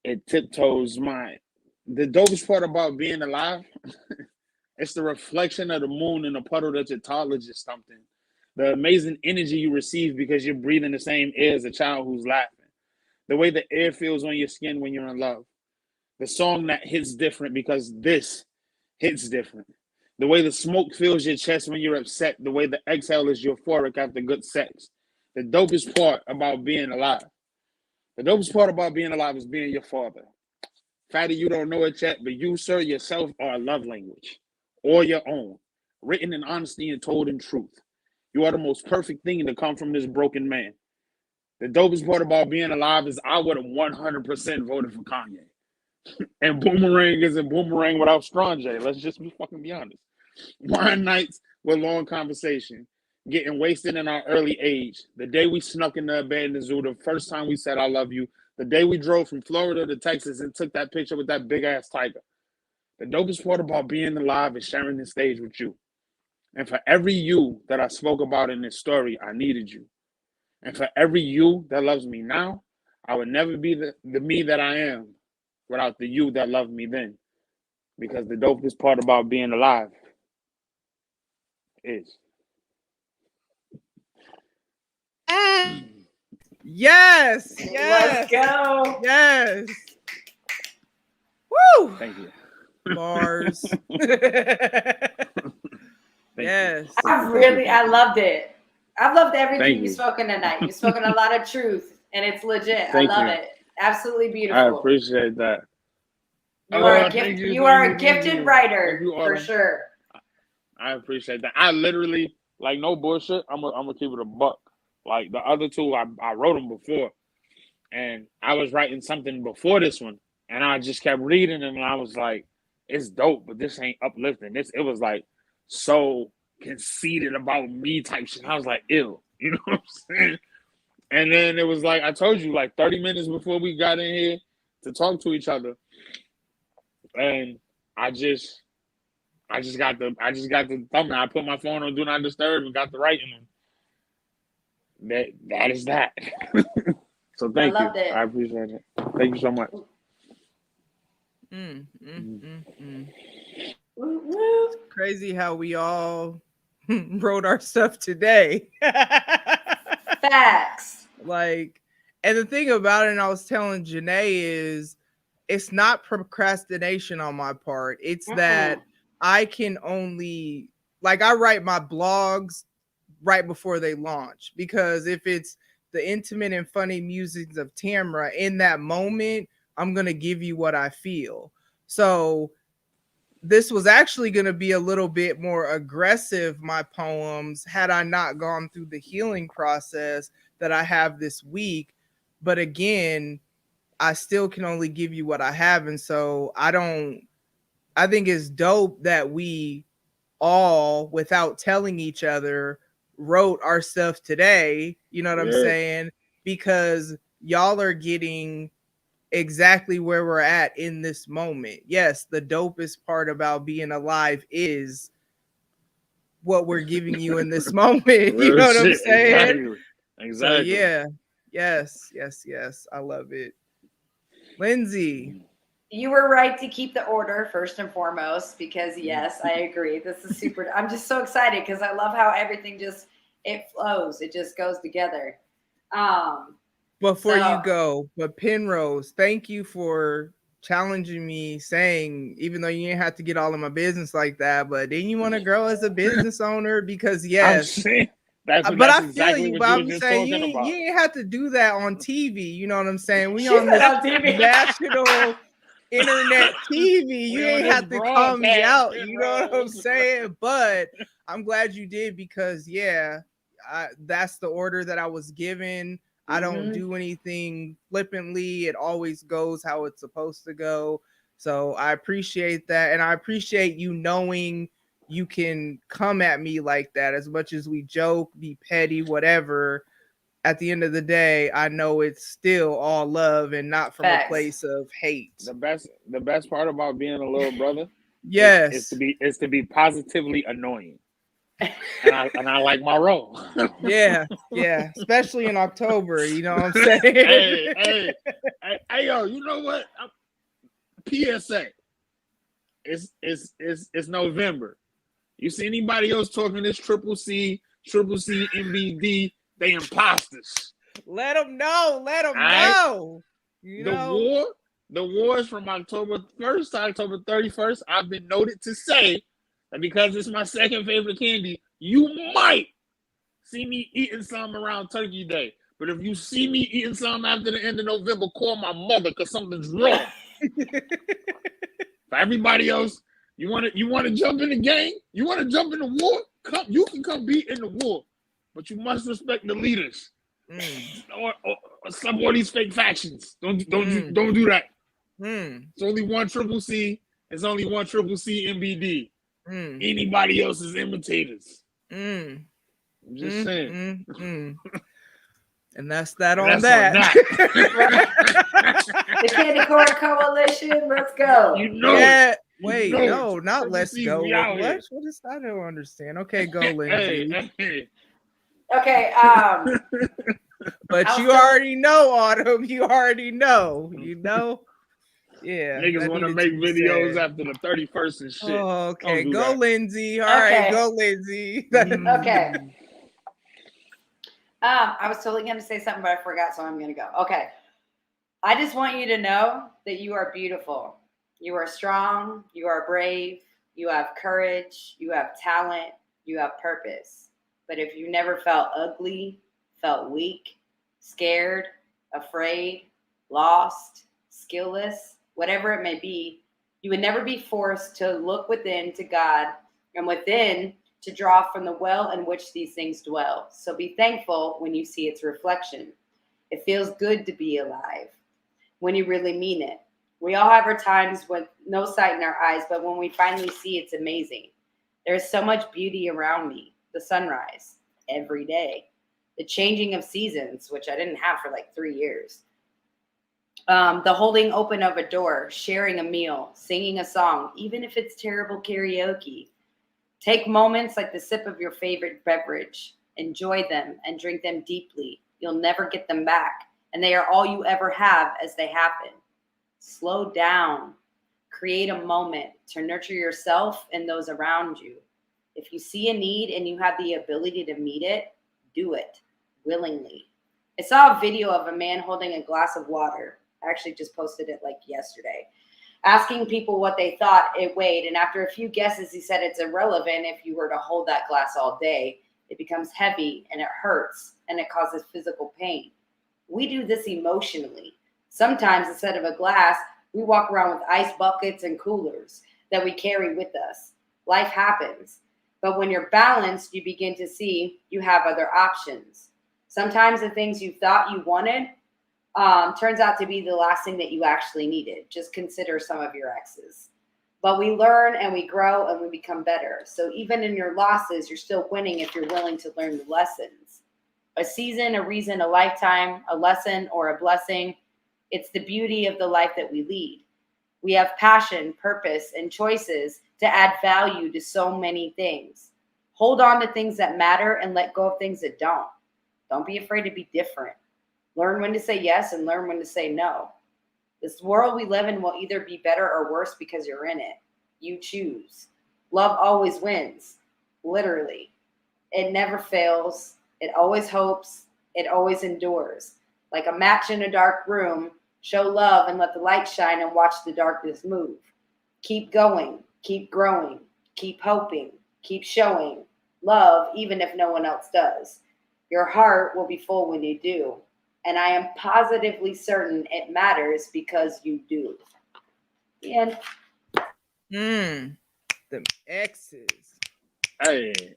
It tiptoes mine. The dopest part about being alive, it's the reflection of the moon in a puddle that your toddler just stumped in. The amazing energy you receive because you're breathing the same air as a child who's laughing. The way the air feels on your skin when you're in love. The song that hits different because this hits different. The way the smoke fills your chest when you're upset. The way the exhale is euphoric after good sex. The dopest part about being alive. The dopest part about being alive is being your father. Fatty, you don't know it yet, but you, sir, yourself are a love language. Or your own. Written in honesty and told in truth. You are the most perfect thing to come from this broken man. The dopest part about being alive is I would have 100% voted for Kanye. And Boomerang isn't Boomerang without Strong J. Let's just be honest. Wine nights with long conversation. Getting wasted in our early age. The day we snuck in the abandoned zoo. The first time we said I love you. The day we drove from Florida to Texas and took that picture with that big ass tiger. The dopest part about being alive is sharing this stage with you. And for every you that I spoke about in this story, I needed you. And for every you that loves me now, I would never be the me that I am without the you that loved me then. Because the dopest part about being alive is. Yes. Let's go. Yes. Woo. Thank you. Bars. Yes. I loved it. I've loved everything you've you. spoken tonight. You've spoken a lot of truth, and it's legit. Thank I love you. it. Absolutely beautiful. I appreciate that. You are a gift. You are a gifted writer for sure. I appreciate that. I literally, like, no bullshit. I'm gonna keep it a buck. Like the other two, I wrote them before, and I was writing something before this one, and I just kept reading them, and I was like, it's dope, but this ain't uplifting. It was like so conceited about me type shit. I was like, ew, you know what I'm saying? And then it was like I told you, like 30 minutes before we got in here to talk to each other, and I just got the thumbnail. I put my phone on do not disturb and got the writing. That is that. So thank you. I appreciate it. Thank you so much. It's crazy how we all wrote our stuff today. Facts. Like, and the thing about it, and I was telling Janae, is it's not procrastination on my part. It's that I can only, like, I write my blogs right before they launch, because if it's the intimate and funny musings of Tamara in that moment, I'm going to give you what I feel. So this was actually going to be a little bit more aggressive, my poems, had I not gone through the healing process that I have this week. But again, I still can only give you what I have. And so I think it's dope that we all, without telling each other, wrote our stuff today. You know what I'm saying? Because y'all are getting exactly where we're at in this moment. Yes, the dopest part about being alive is what we're giving you in this moment. You Real know what I'm shit. saying? Exactly. So Exactly. yeah. Yes. I love it. Lindsay. You were right to keep the order first and foremost, because yes, I agree. This is super. I'm just so excited because I love how everything just it flows. It just goes together. Um, Before you so go, but Penrose, thank you for challenging me, saying even though you didn't have to get all of my business like that, but then you want to grow as a business owner because I'm yes, saying that's but I feel exactly you. what But you were I'm just saying talking about. you ain't have to do that on TV. You know what I'm saying? We she on said this on TV. national internet TV. You We on ain't this have to call me broadcast, out. You know what I'm saying? But I'm glad you did because yeah, that's the order that I was given. I don't do anything flippantly. It always goes how it's supposed to go. So I appreciate that. And I appreciate you knowing you can come at me like that as much as we joke, be petty, whatever. At the end of the day, I know it's still all love and not from a Facts. place of hate. The best part about being a little brother Yes. is to be positively annoying. And I like my role. Yeah. Especially in October, you know what I'm saying? hey, yo, you know what? PSA. It's November. You see anybody else talking this triple C, MBD, they imposters. Let them know. Right? You The know? war is from October 1st to October 31st. I've been noted to say that because it's my second favorite candy, you might see me eating some around Turkey Day. But if you see me eating some after the end of November, call my mother because something's wrong. For everybody else, you want to jump in the game? You want to jump in the war? You can come be in the war, but you must respect the leaders. Or some of these fake factions. Don't do that. It's only one triple C. It's only one triple C MBD. Anybody else is imitators. I'm just saying. And that's that And on that's that. The Candy Corn Coalition, let's go. You know yeah. it. Wait, you know no, it. not Triple let's C, go. we out here. What is I don't understand. Okay, go, Lindsay. Hey. Okay, but you already know, Autumn. You already know. You know? Yeah. Niggas want to make videos after the 31st and shit. Oh, okay. Do go, that. Lindsay. All right, go, Lindsay. Okay. I was totally going to say something, but I forgot, so I'm going to go. Okay. I just want you to know that you are beautiful. You are strong. You are brave. You have courage. You have talent. You have purpose. But if you never felt ugly, felt weak, scared, afraid, lost, skillless, whatever it may be, you would never be forced to look within to God and within to draw from the well in which these things dwell. So be thankful when you see its reflection. It feels good to be alive when you really mean it. We all have our times with no sight in our eyes, but when we finally see, it's amazing. There's so much beauty around me. The sunrise every day, the changing of seasons, which I didn't have for like 3 years. The holding open of a door, sharing a meal, singing a song, even if it's terrible karaoke. Take moments like the sip of your favorite beverage. Enjoy them and drink them deeply. You'll never get them back, and they are all you ever have as they happen. Slow down. Create a moment to nurture yourself and those around you. If you see a need and you have the ability to meet it, do it willingly. I saw a video of a man holding a glass of water. I actually just posted it like yesterday, asking people what they thought it weighed. And after a few guesses, he said it's irrelevant if you were to hold that glass all day. It becomes heavy and it hurts and it causes physical pain. We do this emotionally. Sometimes instead of a glass, we walk around with ice buckets and coolers that we carry with us. Life happens. But when you're balanced, you begin to see you have other options. Sometimes the things you thought you wanted turns out to be the last thing that you actually needed. Just consider some of your exes. But we learn and we grow and we become better. So even in your losses, you're still winning if you're willing to learn the lessons. A season, a reason, a lifetime, a lesson, or a blessing. It's the beauty of the life that we lead. We have passion, purpose, and choices to add value to so many things. Hold on to things that matter and let go of things that don't. Don't be afraid to be different. Learn when to say yes and learn when to say no. This world we live in will either be better or worse because you're in it. You choose. Love always wins, literally. It never fails. It always hopes. It always endures. Like a match in a dark room, show love and let the light shine and watch the darkness move. Keep going. Keep growing. Keep hoping. Keep showing love even if no one else does. Your heart will be full when you do. And I am positively certain it matters because you do. And them X's. Hey.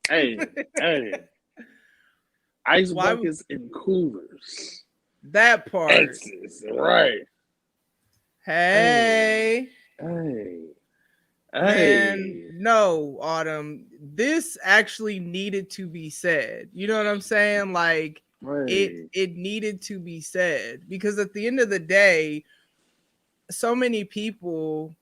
Ice buckets and coolers. That part. X's, right. Hey. And no, Autumn, this actually needed to be said. You know what I'm saying? Like, it needed to be said, because at the end of the day, so many people,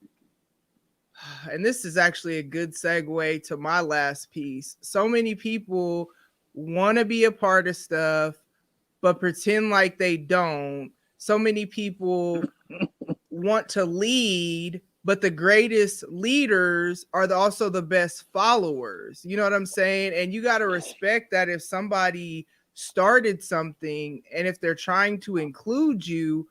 and this is actually a good segue to my last piece, so many people want to be a part of stuff but pretend like they don't. So many people want to lead, but the greatest leaders are also the best followers. You know what I'm saying? And you got to respect that if somebody started something and if they're trying to include you,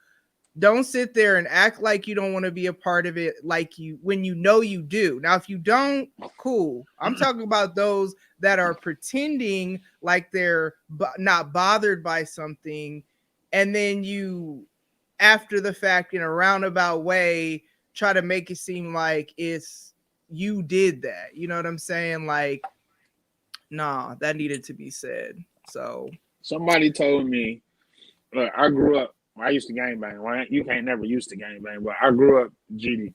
don't sit there and act like you don't want to be a part of it, like you, when you know you do. Now, if you don't, cool. I'm talking about those that are pretending like they're not bothered by something, and then you, after the fact, in a roundabout way, try to make it seem like it's you did that. You know what I'm saying? Like, nah, that needed to be said. So somebody told me, look, I grew up, I used to gangbang, right? You can't never used to gangbang, but I grew up GD.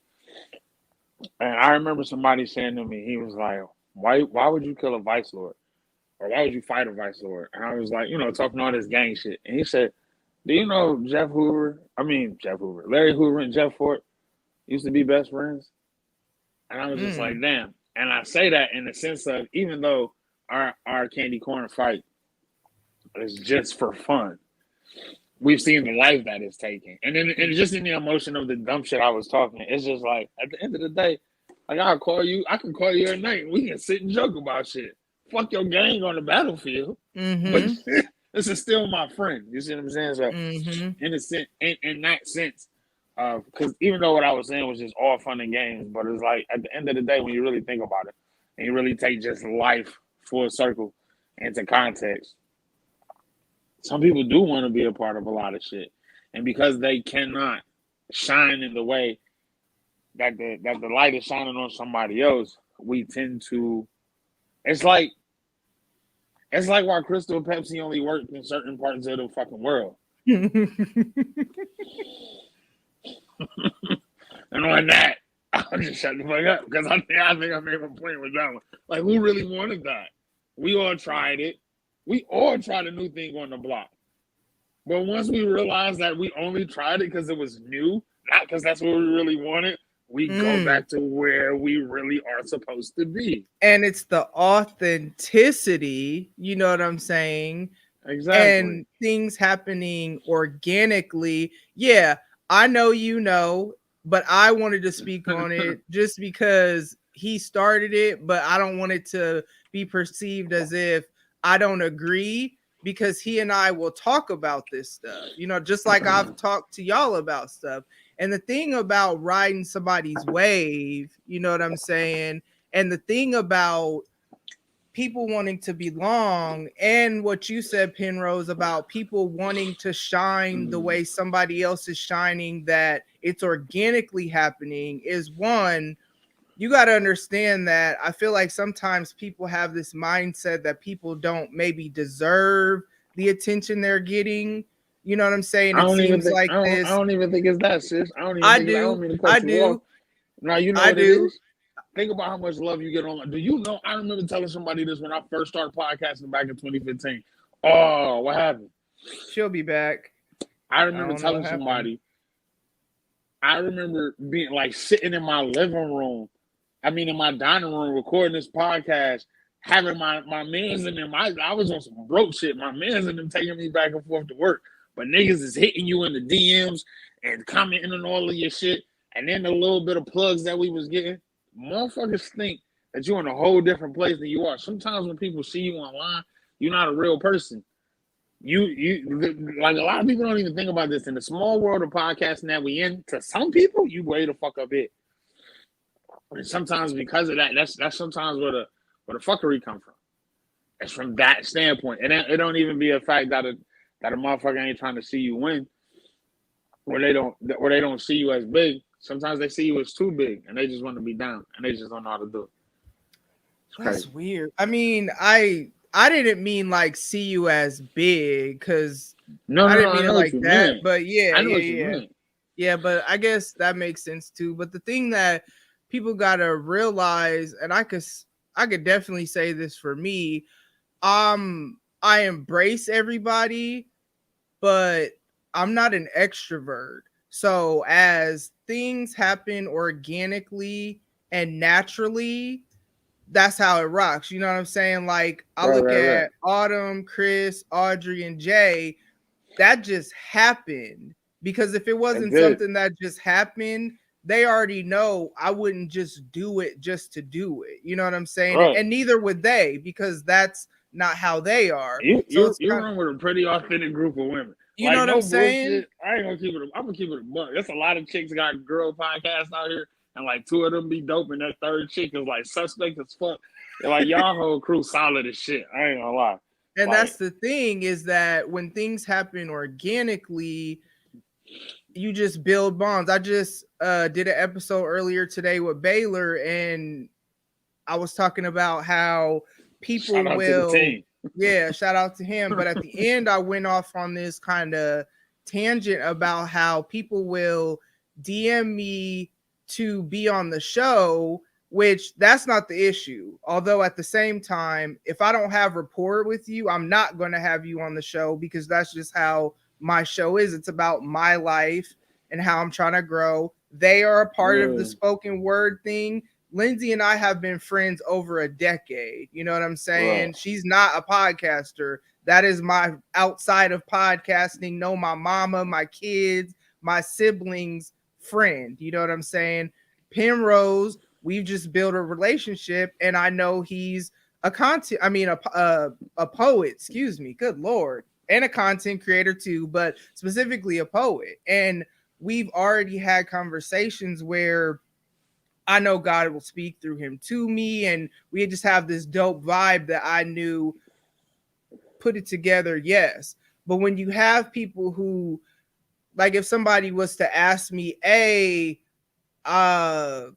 And I remember somebody saying to me, he was like, why would you kill a vice lord? Or why would you fight a vice lord? And I was like, talking all this gang shit. And he said, do you know Larry Hoover and Jeff Fort used to be best friends? And I was just like, damn. And I say that in the sense of, even though our candy corn fight is just for fun, we've seen the life that it's taken. And then just in the emotion of the dumb shit I was talking, it's just like, at the end of the day, like, I can call you at night and we can sit and joke about shit. Fuck your gang on the battlefield. But this is still my friend. You see what I'm saying? So in that sense, because even though what I was saying was just all fun and games, but it's like, at the end of the day, when you really think about it, and you really take just life full circle into context, some people do want to be a part of a lot of shit. And because they cannot shine in the way that the light is shining on somebody else, we tend to, it's like why Crystal Pepsi only worked in certain parts of the fucking world. And on that, I'll just shut the fuck up, because I think I made my point with that one. Like, who really wanted that? We all tried it. We all tried a new thing on the block. But once we realized that we only tried it because it was new, not because that's what we really wanted, we go back to where we really are supposed to be. And it's the authenticity, you know what I'm saying? Exactly. And things happening organically. Yeah, I know, but I wanted to speak on it just because he started it, but I don't want it to be perceived as if I don't agree, because he and I will talk about this stuff, just like I've talked to y'all about stuff. And the thing about riding somebody's wave, you know what I'm saying? And the thing about people wanting to belong, and what you said, Penrose, about people wanting to shine the way somebody else is shining, that it's organically happening, is one, you got to understand that I feel like sometimes people have this mindset that people don't maybe deserve the attention they're getting. You know what I'm saying? I don't even think it's that, sis. I don't mean to cut you off. Now, you know what it is? Think about how much love you get online. Do you know? I remember telling somebody this when I first started podcasting back in 2015. Oh, what happened? She'll be back. I remember telling somebody I remember being like sitting in my living room, in my dining room, recording this podcast, having my mans in them. I was on some broke shit. My mans in them taking me back and forth to work. But niggas is hitting you in the DMs and commenting on all of your shit. And then the little bit of plugs that we was getting, motherfuckers think that you're in a whole different place than you are. Sometimes when people see you online, you're not a real person. You like a lot of people don't even think about this. In the small world of podcasting that we in, to some people, you way the fuck up it. And sometimes because of that, that's sometimes where the fuckery come from. It's from that standpoint. And it don't even be a fact that a motherfucker ain't trying to see you win, or they don't see you as big. Sometimes they see you as too big, and they just want to be down, and they just don't know how to do it. That's weird. I mean, I didn't mean like see you as big, because I didn't mean it like that. But yeah. But I guess that makes sense too. But the thing that people gotta realize, and I could definitely say this for me, I embrace everybody, but I'm not an extrovert. So as things happen organically and naturally, that's how it rocks. You know what I'm saying? Like I look at Autumn, Chris, Audrey, and Jay. That just happened, because if it wasn't something that just happened, they already know I wouldn't just do it just to do it. You know what I'm saying? Right. And neither would they, because that's not how they are. You're wrong with a pretty authentic group of women. You know what I'm saying? Bullshit. I ain't gonna keep it. I'm gonna keep it a buck. There's a lot of chicks got girl podcasts out here, and like 2 of them be dope, and that third chick is like suspect as fuck. And like y'all whole crew solid as shit. I ain't gonna lie. And like, that's the thing, is that when things happen organically, you just build bonds. I just did an episode earlier today with Baylor, and I was talking about how people shout out to him. But at the end, I went off on this kind of tangent about how people will DM me to be on the show, which that's not the issue. Although at the same time, if I don't have rapport with you, I'm not going to have you on the show, because that's just how my show is. It's about my life and how I'm trying to grow. They are a part of the spoken word thing. Lindsay and I have been friends over a decade. You know what I'm saying? Right. She's not a podcaster. That is my outside of podcasting, know my mama, my kids, my siblings friend. You know what I'm saying? Penrose, we've just built a relationship, and I know he's a poet, excuse me, good Lord, and a content creator too, but specifically a poet. And we've already had conversations where I know God will speak through him to me, and we just have this dope vibe that I knew put it together. Yes. But when you have people who, like, if somebody was to ask me, I don't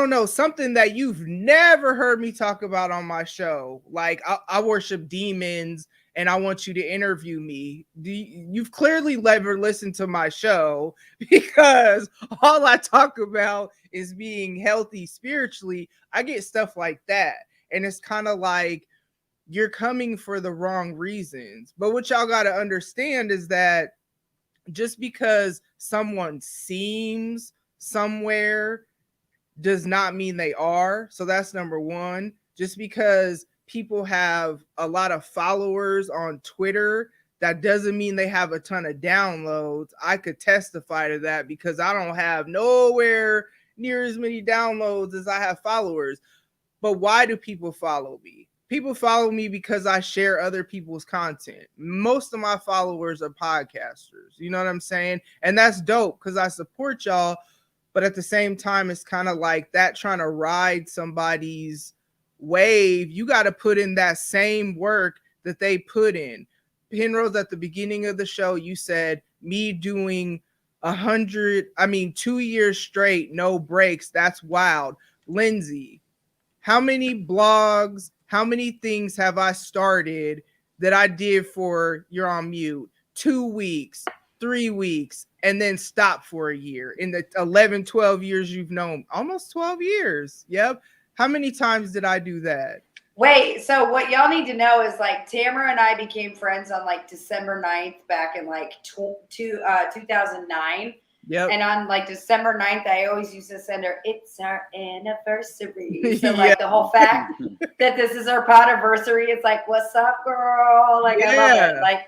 know, something that you've never heard me talk about on my show, like I worship demons and I want you to interview me. You've clearly never listened to my show, because all I talk about is being healthy spiritually. I get stuff like that. And it's kind of like, you're coming for the wrong reasons. But what y'all got to understand is that just because someone seems somewhere does not mean they are. So that's number one. Just because people have a lot of followers on Twitter, that doesn't mean they have a ton of downloads. I could testify to that, because I don't have nowhere near as many downloads as I have followers. But why do people follow me? People follow me because I share other people's content. Most of my followers are podcasters. You know what I'm saying? And that's dope, because I support y'all. But at the same time, it's kind of like that, trying to ride somebody's wave. You got to put in that same work that they put in. Penrose, at the beginning of the show, you said me doing 2 years straight, no breaks. That's wild. Lindsay, how many blogs, how many things have I started that I did for You're on Mute? 2 weeks, 3 weeks, and then stop for a year. In the 11, 12 years you've known, almost 12 years. Yep. How many times did I do that? Wait, so what y'all need to know is, like, Tamara and I became friends on like December 9th back in like 2009. Yep. And on like December 9th, I always used to send her, it's our anniversary. So Yeah. like the whole fact that this is our podiversary, it's like, what's up, girl? Like, I love it. Yeah. Like,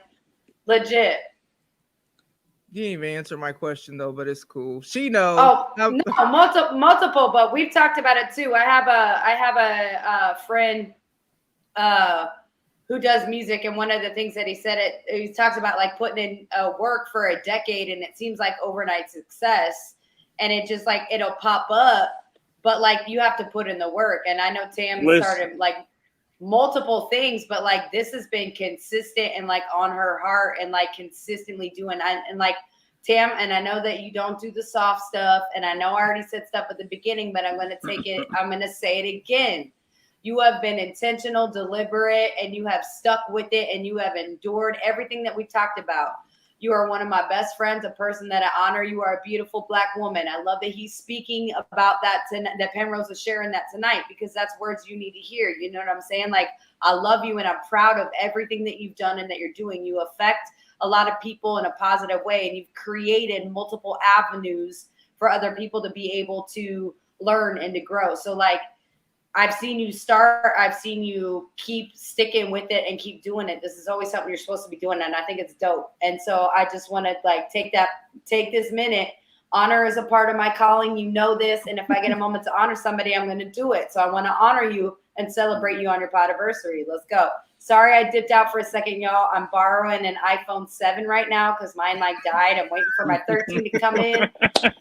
legit. You didn't even answer my question though, but it's cool. She knows. Oh no, multiple, but we've talked about it too. I have a friend who does music, and one of the things that he talks about like putting in work for a decade, and it seems like overnight success, and it just like it'll pop up, but like you have to put in the work. And I know Tam started like multiple things, but like this has been consistent and like on her heart and like consistently doing. And like Tam, and I know that you don't do the soft stuff, and I know I already said stuff at the beginning, but I'm going to say it again. You have been intentional, deliberate, and you have stuck with it, and you have endured everything that we talked about. You are one of my best friends, a person that I honor. You are a beautiful Black woman. I love that he's speaking about that, that Penrose is sharing that tonight, because that's words you need to hear. You know what I'm saying? Like, I love you, and I'm proud of everything that you've done and that you're doing. You affect a lot of people in a positive way, and you've created multiple avenues for other people to be able to learn and to grow. So, like, I've seen you start. I've seen you keep sticking with it and keep doing it. This is always something you're supposed to be doing, and I think it's dope. And so I just want to like take this minute. Honor is a part of my calling. You know this, and if I get a moment to honor somebody, I'm going to do it. So I want to honor you and celebrate you on your podiversary. Let's go. Sorry, I dipped out for a second, y'all. I'm borrowing an iPhone 7 right now because mine like died. I'm waiting for my 13 to come in.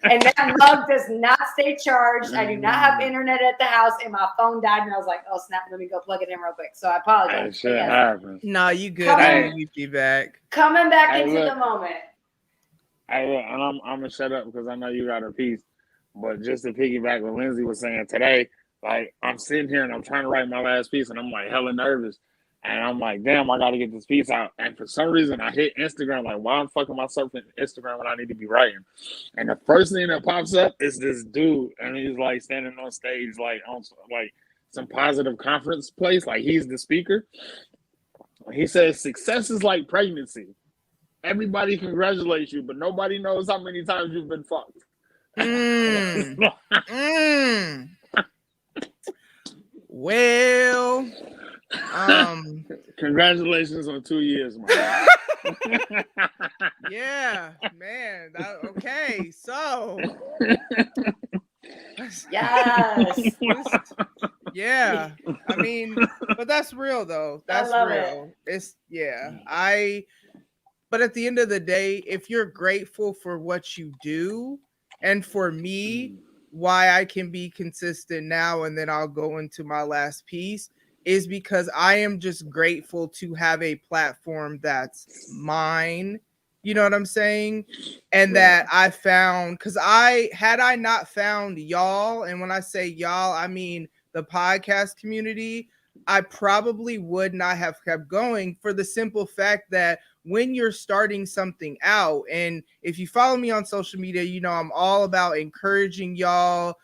And that mug does not stay charged. I do not have internet at the house, and my phone died. And I was like, oh, snap, let me go plug it in real quick. So I apologize. That shit happens. No, you good. I need you back. Coming back into the moment. And I'm going to shut up because I know you got a piece. But just to piggyback what Lindsay was saying today, like, I'm sitting here and I'm trying to write my last piece, and I'm like hella nervous. And I'm like, damn, I got to get this piece out. And for some reason, I hit Instagram, like, why I'm fucking myself in Instagram when I need to be writing? And the first thing that pops up is this dude. And he's like standing on stage, like on like some positive conference place. Like, he's the speaker. He says, success is like pregnancy. Everybody congratulates you, but nobody knows how many times you've been fucked. Well, congratulations on 2 years, man. Yeah, man. Okay, so yes, yeah. I mean, but that's real though. That's real. It's but at the end of the day, if you're grateful for what you do, and for me, why I can be consistent now, and then I'll go into my last piece, is because I am just grateful to have a platform that's mine. You know what I'm saying? And that I found, because had I not found y'all, and when I say y'all, I mean the podcast community, I probably would not have kept going, for the simple fact that when you're starting something out, and if you follow me on social media, you know I'm all about encouraging y'all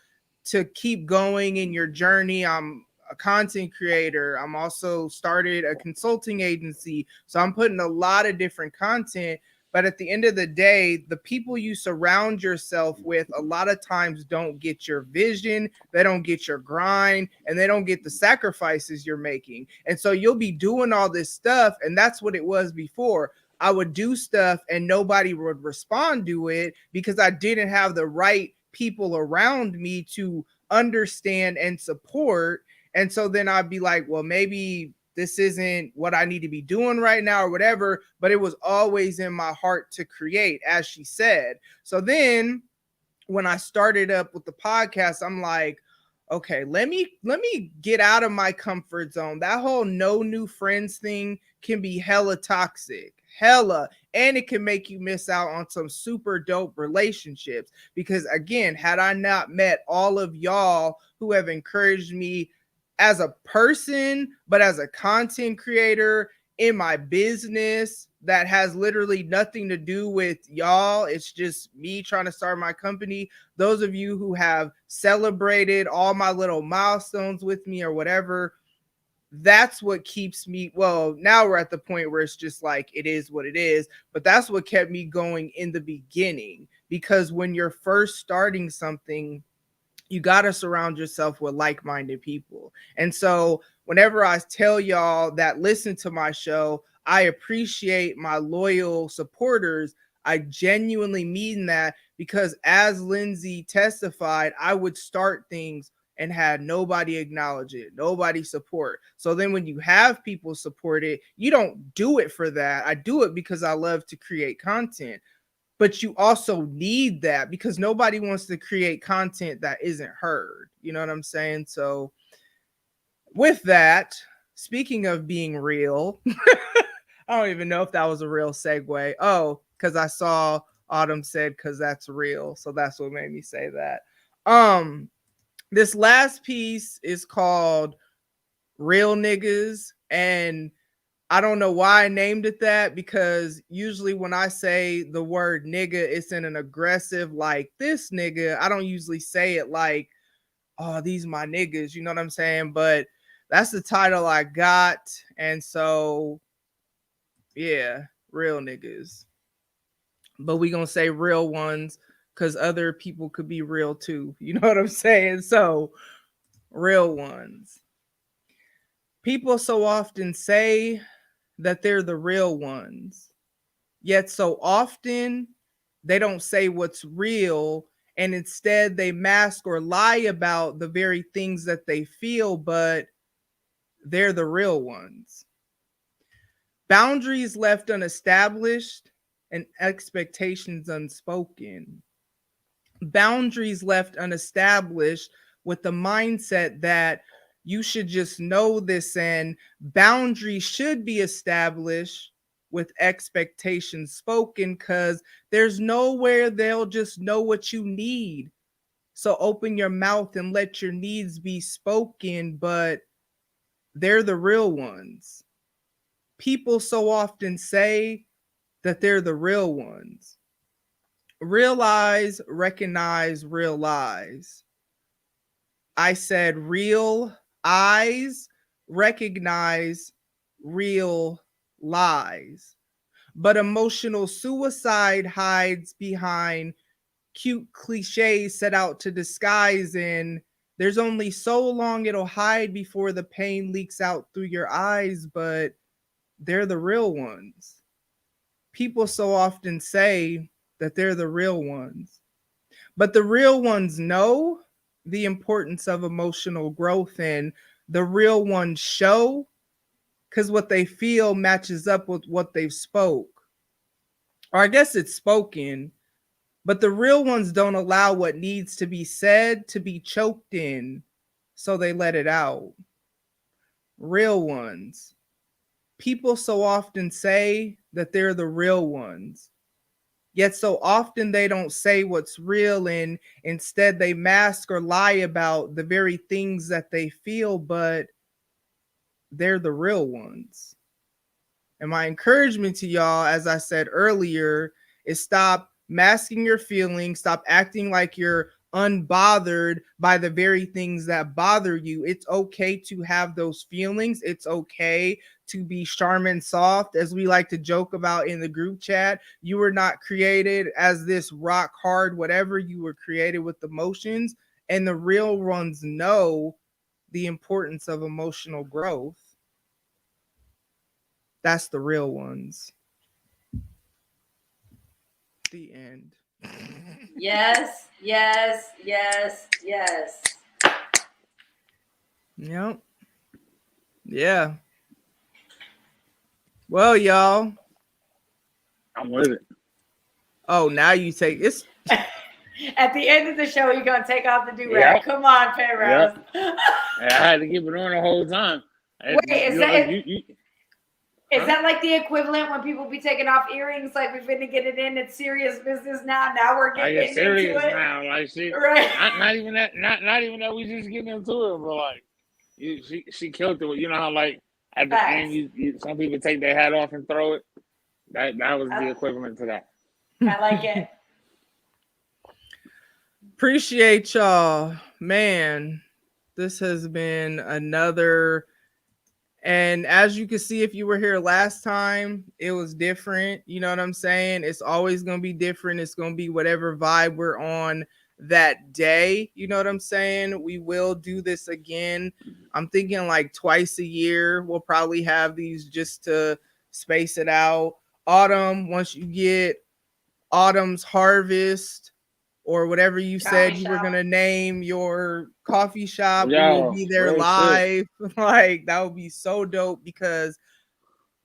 to keep going in your journey. I'm a content creator. I'm also started a consulting agency. So I'm putting a lot of different content. But at the end of the day, the people you surround yourself with a lot of times don't get your vision, they don't get your grind, and they don't get the sacrifices you're making. And so you'll be doing all this stuff, and that's what it was before. I would do stuff and nobody would respond to it because I didn't have the right people around me to understand and support. And so then I'd be like, well, maybe this isn't what I need to be doing right now or whatever, but it was always in my heart to create, as she said. So then when I started up with the podcast, I'm like, okay, let me get out of my comfort zone. That whole no new friends thing can be hella toxic, and it can make you miss out on some super dope relationships. Because again, had I not met all of y'all who have encouraged me as a person, but as a content creator in my business that has literally nothing to do with y'all, it's just me trying to start my company. Those of you who have celebrated all my little milestones with me or whatever, that's what keeps me. Well, now we're at the point where it's just like, it is what it is, but that's what kept me going in the beginning. because when you're first starting something, you got to surround yourself with like-minded people. And so whenever I tell y'all that listen to my show, I appreciate my loyal supporters. I genuinely mean that, because as Lindsay testified, I would start things and had nobody acknowledge it, nobody support. So then when you have people support it, you don't do it for that. I do it because I love to create content. But you also need that, because nobody wants to create content that isn't heard. You know what I'm saying? So with that, speaking of being real, I don't even know if that was a real segue. Oh, because I saw Autumn said, because that's real. So that's what made me say that. This last piece is called Real Niggas, and I don't know why I named it that, because usually when I say the word nigga, it's in an aggressive, like, this nigga. I don't usually say it like, oh, these my niggas, you know what I'm saying? But that's the title I got. And so, yeah, real niggas. But we gonna say real ones, because other people could be real too. You know what I'm saying? So, real ones. People so often say that they're the real ones, yet so often they don't say what's real, and instead they mask or lie about the very things that they feel, but they're the real ones. Boundaries left unestablished and expectations unspoken. Boundaries left unestablished with the mindset that you should just know this, and boundaries should be established with expectations spoken, because there's nowhere they'll just know what you need. So open your mouth and let your needs be spoken, but they're the real ones. People so often say that they're the real ones. Realize, recognize, realize. I said real eyes, recognize real lies. But emotional suicide hides behind cute cliches set out to disguise, and there's only so long it'll hide before the pain leaks out through your eyes, but they're the real ones. People so often say that they're the real ones, but the real ones know the importance of emotional growth, and the real ones show because what they feel matches up with what they've spoke. Or I guess it's spoken, but the real ones don't allow what needs to be said to be choked in, so they let it out. Real ones. People so often say that they're the real ones, yet so often they don't say what's real, and instead they mask or lie about the very things that they feel, but they're the real ones. And my encouragement to y'all, as I said earlier, is stop masking your feelings, stop acting like you're unbothered by the very things that bother you. It's okay to have those feelings. It's okay to be Charmin soft, as we like to joke about in the group chat. You were not created as this rock hard whatever. You were created with emotions, and the real ones know the importance of emotional growth. That's the real ones. The end. Yes, yes, yes, yes. Yep. Yeah. Well, y'all. I'm with it. Oh, now you take it's. At the end of the show, you're gonna take off the do-rag. Yep. Come on, Penrose. Yep. I had to keep it on the whole time. Wait, is that Huh? that like the equivalent when people be taking off earrings? Like we're finna get it in. It's serious business now. Now we're Like getting it's serious into it. now. Like she, Right. not even that. Not even that. We just getting into it, but like, she killed it. You know how like at the Facts. end, some people take their hat off and throw it. That was the equivalent to that. I like it. Appreciate y'all, man. This has been another And as you can see, if you were here last time, it was different. You know what I'm saying? It's always going to be different. It's going to be whatever vibe we're on that day. You know what I'm saying? We will do this again. I'm thinking like twice a year. We'll probably have these just to space it out. Autumn, once you get Autumn's Harvest or whatever you said you were going to name your coffee shop, we will be there live. Like, that would be so dope because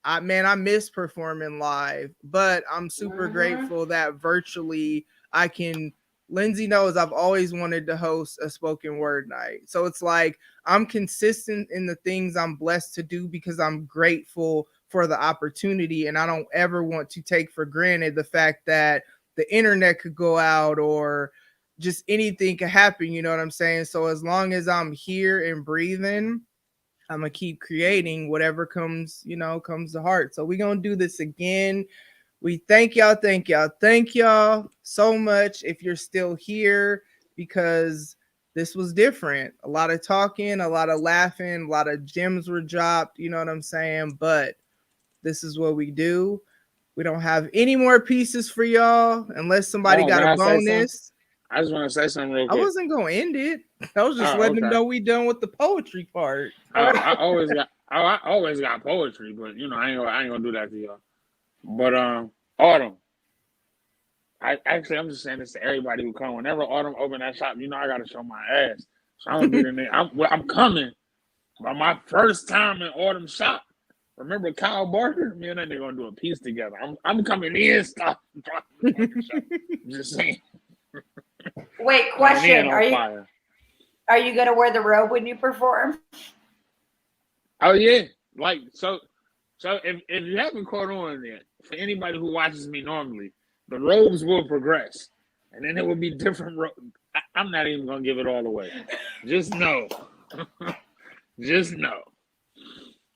I miss performing live, but I'm super grateful that virtually I can. Lindsay knows I've always wanted to host a spoken word night. So it's like I'm consistent in the things I'm blessed to do because I'm grateful for the opportunity. And I don't ever want to take for granted the fact that the internet could go out or just anything could happen. You know what I'm saying? So as long as I'm here and breathing, I'm gonna keep creating whatever comes to heart. So we're gonna do this again. We thank y'all so much if you're still here, because this was different. A lot of talking, a lot of laughing, a lot of gems were dropped, you know what I'm saying? But this is what we do. We don't have any more pieces for y'all unless somebody got a bonus. I just want to say something real quick. I wasn't gonna end it. I was just letting them know we done with the poetry part. I always got poetry, but I ain't gonna do that to y'all. But Autumn, I'm just saying this to everybody who come. Whenever Autumn open that shop, I gotta show my ass. So I'm gonna be the nigga. I'm coming. But my first time in Autumn shop. Remember Kyle Barker? Me and that nigga gonna do a piece together. I'm coming in. Stop. Just saying. Wait, question. Are you gonna wear the robe when you perform? Oh yeah. Like so if you haven't caught on yet, for anybody who watches me normally, the robes will progress. And then it will be different robes. I'm not even gonna give it all away. Just know. Just know.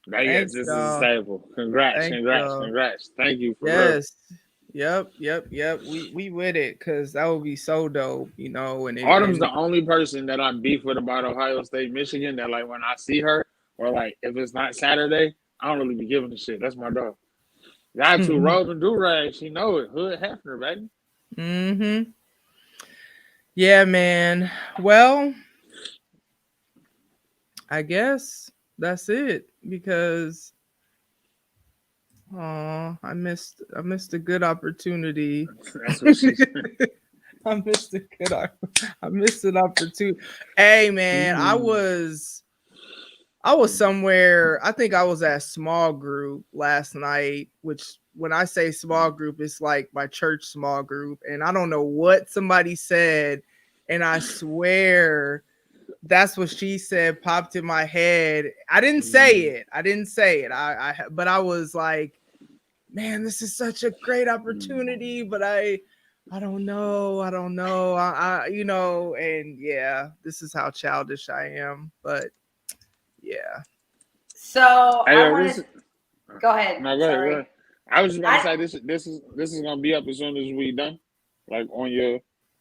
Yes, this is stable. Congrats. Thank you for Yep. We with it, because that would be so dope, And Autumn's the only person that I beef with about Ohio State, Michigan, that like when I see her, or like if it's not Saturday, I don't really be giving a shit. That's my dog. Got to robe and do rag. She know it. Hood Hefner, baby. Mm-hmm. Yeah, man. Well, I guess that's it, because I missed a good opportunity. That's what she said. I missed an opportunity. Hey man, I was somewhere. I think I was at small group last night, which when I say small group, it's like my church small group. And I don't know what somebody said, and I swear that's what she said popped in my head. I didn't say it. But I was like, man, this is such a great opportunity, but I don't know. And yeah, this is how childish I am. But yeah. So go ahead. No, go ahead. I was just about to say this is gonna be up as soon as we done, like on your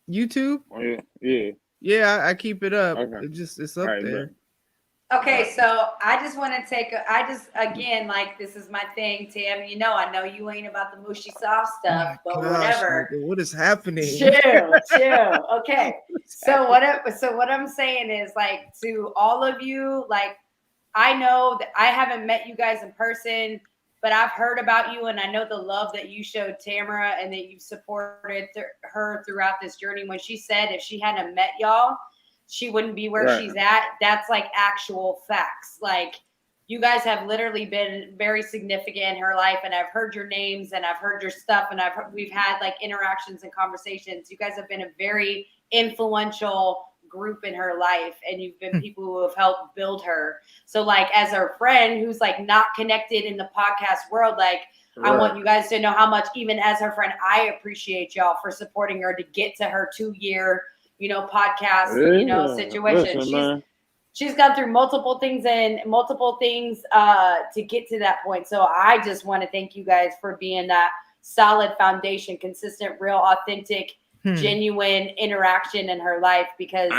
YouTube. Yeah, I keep it up. Okay. It's up there. Okay, so I just want to again, like, this is my thing, Tam. I know you ain't about the mushy soft stuff, but whatever. What is happening? Chill. Okay. So what I'm saying is, like, to all of you, like, I know that I haven't met you guys in person, but I've heard about you, and I know the love that you showed Tamara and that you've supported her throughout this journey. When she said if she hadn't met y'all, she wouldn't be where she's at. That's like actual facts. Like, you guys have literally been very significant in her life, and I've heard your names and I've heard your stuff, and we've had like interactions and conversations. You guys have been a very influential group in her life, and you've been people who have helped build her. So like, as her friend who's like not connected in the podcast world, like, I want you guys to know how much, even as her friend, I appreciate y'all for supporting her to get to her 2-year podcast, situation. Listen, she's gone through multiple things to get to that point. So I just want to thank you guys for being that solid foundation, consistent, real, authentic, genuine interaction in her life, because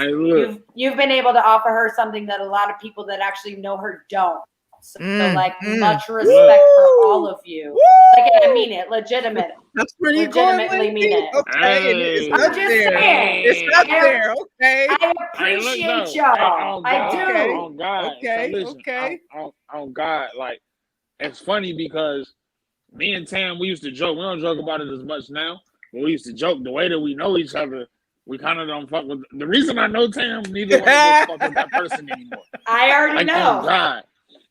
you've been able to offer her something that a lot of people that actually know her don't. So like much respect Woo! for all of you. Woo! Like, I mean it, legitimate. That's where you going, Legitimately mean Lindsay? it. Okay, and it's Hey. up I'm just there. saying. It's up there. Okay. I Hey, look, appreciate though. y'all. Hey, I do. Okay. On God. Okay. So listen, Okay. on God, like, it's funny because me and Tam, we used to joke. We don't joke about it as much now, but we used to joke. The way that we know each other, we kind of don't fuck with. The reason I know Tam, neither one of us fuck with that person anymore. I already Like, know. oh God.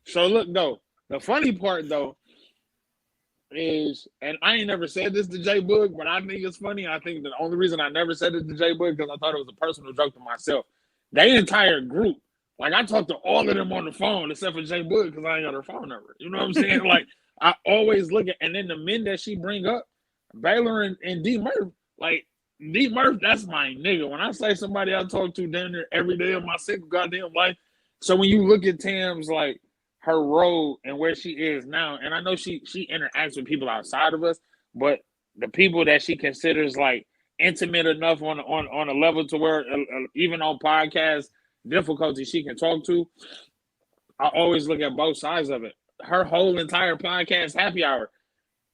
So look, though, the funny part though is, and I ain't never said this to J Boog, but I think it's funny. I think the only reason I never said it to J Boog because I thought it was a personal joke to myself. They entire group, like, I talked to all of them on the phone except for J Boog because I ain't got her phone number. You know what I'm saying? Like, I always look at, and then the men that she bring up, Baylor and D Murph, like, D Murph, that's my nigga. When I say somebody I talk to down there every day of my single goddamn life, so when you look at Tam's, like, her role and where she is now, and I know she interacts with people outside of us, but the people that she considers like intimate enough on a level to where even on podcast difficulty she can talk to, I always look at both sides of it. Her whole entire podcast, Happy Hour,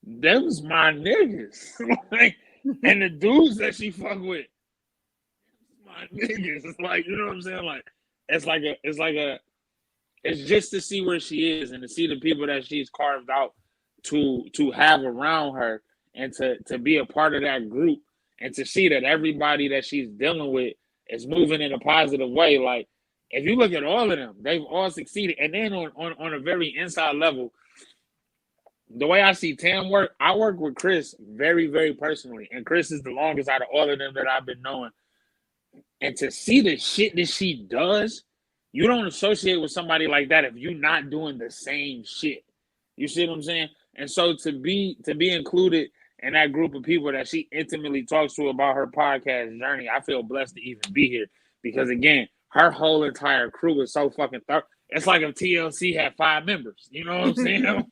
them's my niggas. Like, and the dudes that she fuck with, my niggas. It's like, you know what I'm saying? Like, it's just to see where she is and to see the people that she's carved out to have around her and to be a part of that group and to see that everybody that she's dealing with is moving in a positive way. Like, if you look at all of them, they've all succeeded. And then on a very inside level, the way I see Tam work, I work with Chris very, very personally. And Chris is the longest out of all of them that I've been knowing. And to see the shit that she does, you don't associate with somebody like that if you're not doing the same shit. You see what I'm saying? And so to be included in that group of people that she intimately talks to about her podcast journey, I feel blessed to even be here. Because again, her whole entire crew is so fucking thorough. It's like if TLC had 5 members. You know what I'm saying?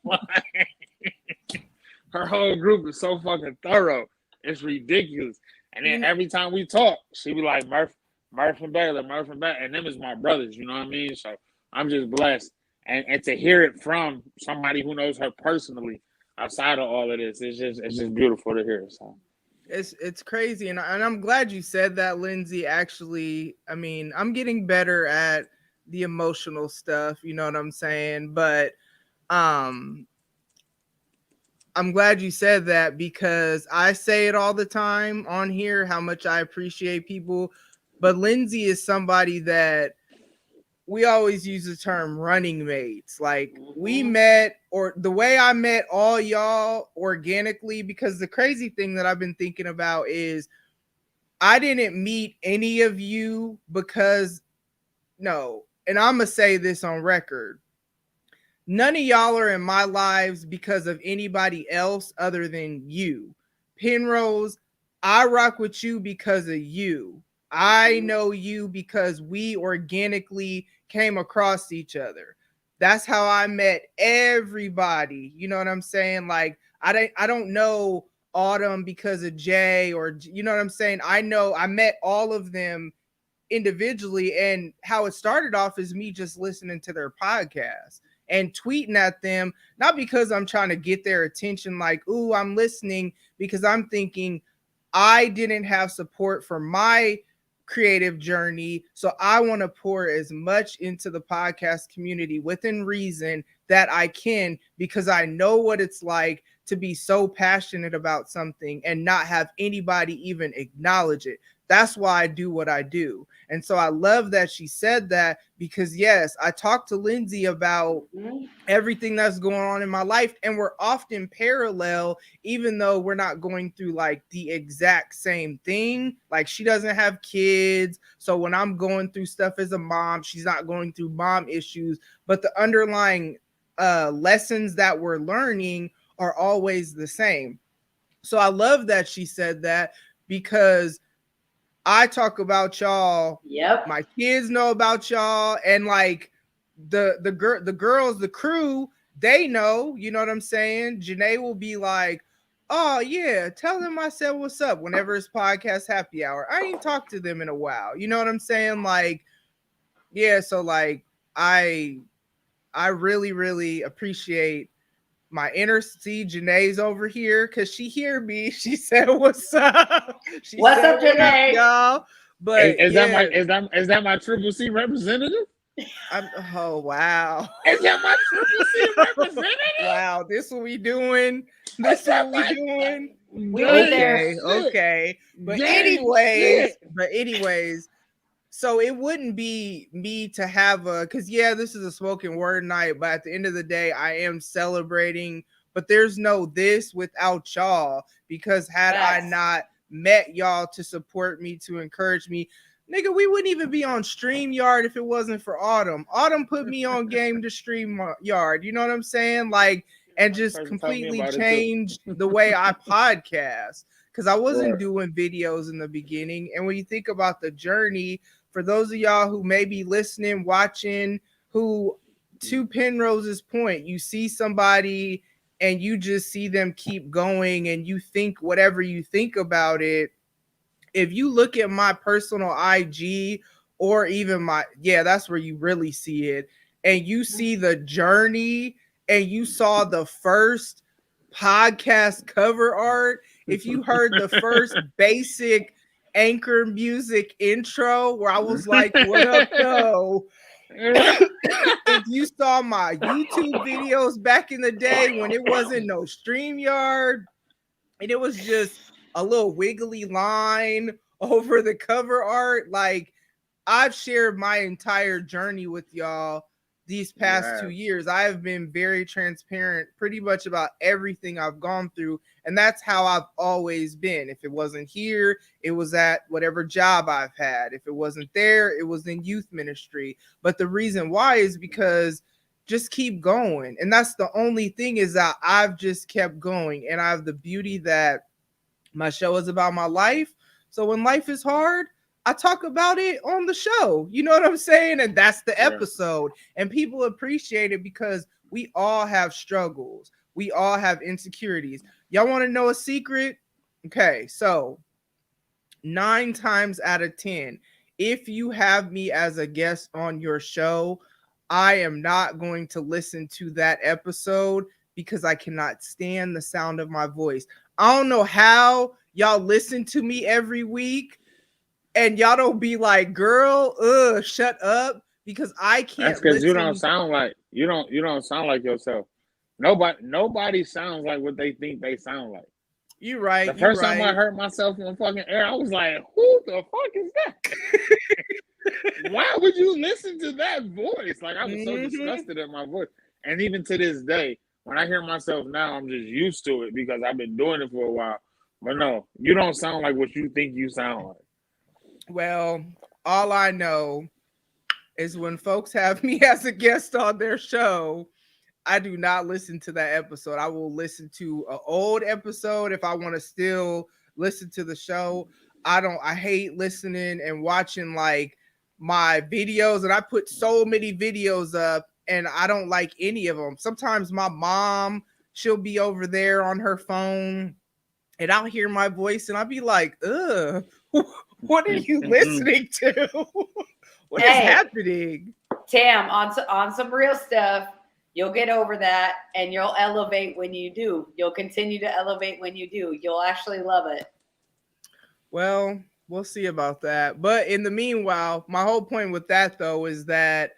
Her whole group is so fucking thorough. It's ridiculous. And then every time we talk, she be like, Murph and Baylor, and them is my brothers, you know what I mean? So I'm just blessed. And to hear it from somebody who knows her personally outside of all of this, it's just beautiful to hear. So it's crazy. And I'm glad you said that, Lindsay. Actually, I mean, I'm getting better at the emotional stuff, you know what I'm saying? But I'm glad you said that because I say it all the time on here, how much I appreciate people. But Lindsay is somebody that we always use the term running mates. Like, we met, or the way I met all y'all organically, because the crazy thing that I've been thinking about is I didn't meet any of you because, no, and I'm going to say this on record. None of y'all are in my lives because of anybody else other than you. Penrose, I rock with you because of you. I know you because we organically came across each other. That's how I met everybody. You know what I'm saying? Like, I don't know Autumn because of Jay, or, you know what I'm saying? I met all of them individually, and how it started off is me just listening to their podcast and tweeting at them, not because I'm trying to get their attention, like, ooh, I'm listening, because I'm thinking I didn't have support for my creative journey. So I want to pour as much into the podcast community within reason that I can, because I know what it's like to be so passionate about something and not have anybody even acknowledge it. That's why I do what I do. And so I love that she said that, because yes, I talked to Lindsay about everything that's going on in my life, and we're often parallel, even though we're not going through like the exact same thing. Like, she doesn't have kids, so when I'm going through stuff as a mom, she's not going through mom issues, but the underlying lessons that we're learning are always the same. So I love that she said that, because I talk about y'all. Yep. My kids know about y'all, and like the girls, the crew, they know. You know what I'm saying? Janae will be like, "Oh yeah, tell them I said what's up." Whenever it's podcast happy hour, I ain't talked to them in a while. You know what I'm saying? Like, yeah. So like, I I really, really appreciate my inner C Janae's over here because she hear me. She said, "What's up?" She What's said, up, "What up, Janae? y'all?" But Is that yeah, my Triple C representative? oh wow. Is that my Triple C representative? Wow, this what we doing. Is This that what we my doing. We be there. Okay. But Gang shit. anyways, so it wouldn't be me to have because yeah, this is a spoken word night, but at the end of the day, I am celebrating. But there's no this without y'all, because had I Facts. not met y'all to support me, to encourage me, nigga, we wouldn't even be on StreamYard if it wasn't for Autumn. Autumn put me on game to StreamYard. You know what I'm saying? Like, and just Person told me completely about it too. changed the way I podcast, because I wasn't Right. doing videos in the beginning. And when you think about the journey, for those of y'all who may be listening, watching, who, to Penrose's point, you see somebody and you just see them keep going and you think whatever you think about it. If you look at my personal IG or even my, yeah, that's where you really see it. And you see the journey and you saw the first podcast cover art. If you heard the first basic Anchor music intro where I was like, "What up, though?" If you saw my YouTube videos back in the day when it wasn't no StreamYard and it was just a little wiggly line over the cover art, like, I've shared my entire journey with y'all these past 2 years. I have been very transparent pretty much about everything I've gone through. And that's how I've always been. If it wasn't here, it was at whatever job I've had. If it wasn't there, it was in youth ministry. But the reason why is because just keep going. And that's the only thing, is that I've just kept going. And I have the beauty that my show is about my life. So when life is hard, I talk about it on the show. You know what I'm saying? And that's the episode. And people appreciate it because we all have struggles. We all have insecurities. Y'all want to know a secret? Okay, so 9 times out of 10, if you have me as a guest on your show, I am not going to listen to that episode because I cannot stand the sound of my voice. I don't know how y'all listen to me every week and y'all don't be like, "Girl, shut up," because I can't. That's because you don't sound like you don't sound like yourself. Nobody sounds like what they think they sound like. You're right. The first time I heard myself on fucking air, I was like, "Who the fuck is that?" Why would you listen to that voice? Like, I was so disgusted at my voice. And even to this day, when I hear myself now, I'm just used to it because I've been doing it for a while. But no, you don't sound like what you think you sound like. Well, all I know is when folks have me as a guest on their show, I do not listen to that episode. I will listen to an old episode if I want to still listen to the show. I hate listening and watching like my videos, and I put so many videos up and I don't like any of them. Sometimes my mom, she'll be over there on her phone and I'll hear my voice and I'll be like, "Ugh, what are you listening to? What is happening?" Tam, on some real stuff, you'll get over that and you'll elevate when you do. You'll continue to elevate when you do. You'll actually love it. Well, we'll see about that. But in the meanwhile, my whole point with that, though, is that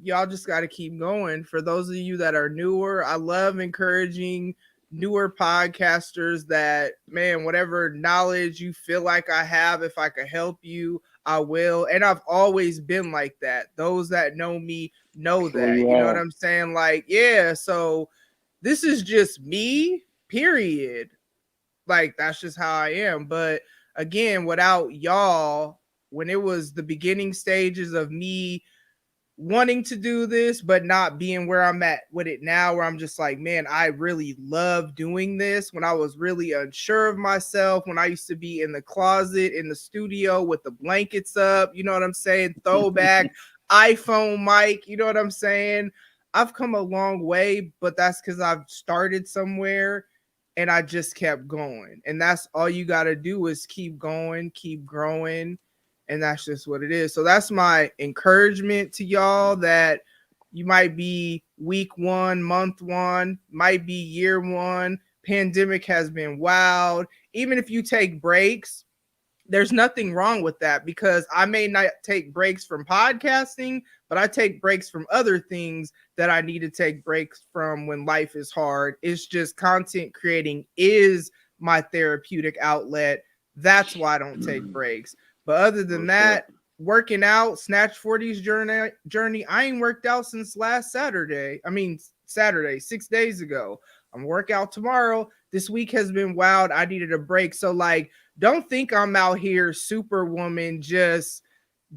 y'all just got to keep going. For those of you that are newer, I love encouraging newer podcasters that, man, whatever knowledge you feel like I have, if I could help you, I will. And I've always been like that. Those that know me know that. You know what I'm saying? Like, yeah, so this is just me, period. Like, that's just how I am. But again, without y'all, when it was the beginning stages of me wanting to do this, but not being where I'm at with it now, where I'm just like, man, I really love doing this. When I was really unsure of myself, when I used to be in the closet, in the studio with the blankets up, you know what I'm saying? Throwback iPhone mic, you know what I'm saying? I've come a long way, but that's because I've started somewhere and I just kept going. And that's all you got to do is keep going, keep growing. And that's just what it is. So that's my encouragement to y'all, that You might be week one, month one, might be year one. Pandemic has been wild. Even if you take breaks, there's nothing wrong with that, because I may not take breaks from podcasting, but I take breaks from other things that I need to take breaks from when life is hard. It's just content creating is my therapeutic outlet. That's why I don't take breaks. But other than that, working out, Snatch 40's journey, I ain't worked out since last Saturday. I mean, Saturday, 6 days ago. I'm work out tomorrow. This week has been wild. I needed a break. So like, don't think I'm out here superwoman just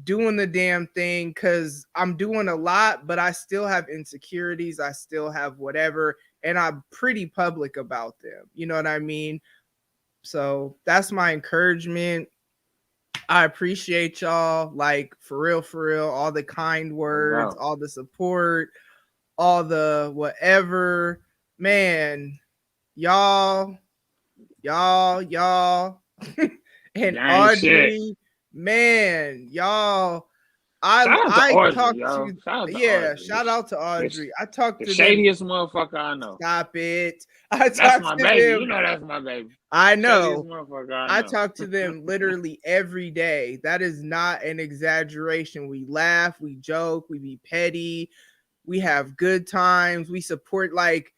doing the damn thing, because I'm doing a lot, but I still have insecurities. I still have whatever, and I'm pretty public about them. You know what I mean? So that's my encouragement. I appreciate y'all, like for real, all the kind words, all the support, all the whatever. Man, y'all. And Audrey, man, y'all. I talked to shout out to Audrey. I talked to the shadiest motherfucker I know. Stop it. That's my baby. You know that's my baby. I know. I talk to them literally every day. That is not an exaggeration. We laugh, we joke, we be petty, we have good times, we support. Like,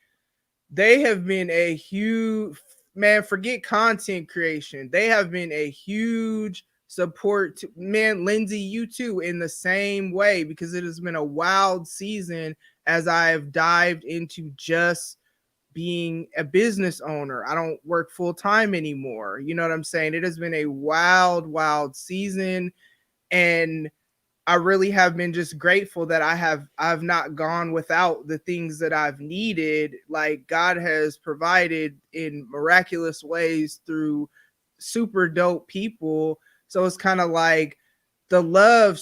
they have been a huge, man, forget content creation. They have been a huge support to, man, Lindsay, you too, in the same way, because it has been a wild season as I have dived into just being a business owner. I don't work full time anymore. You know what I'm saying? It has been a wild season, and I really have been just grateful that I've not gone without the things that I've needed. Like, God has provided in miraculous ways through super dope people. So it's kind of like the love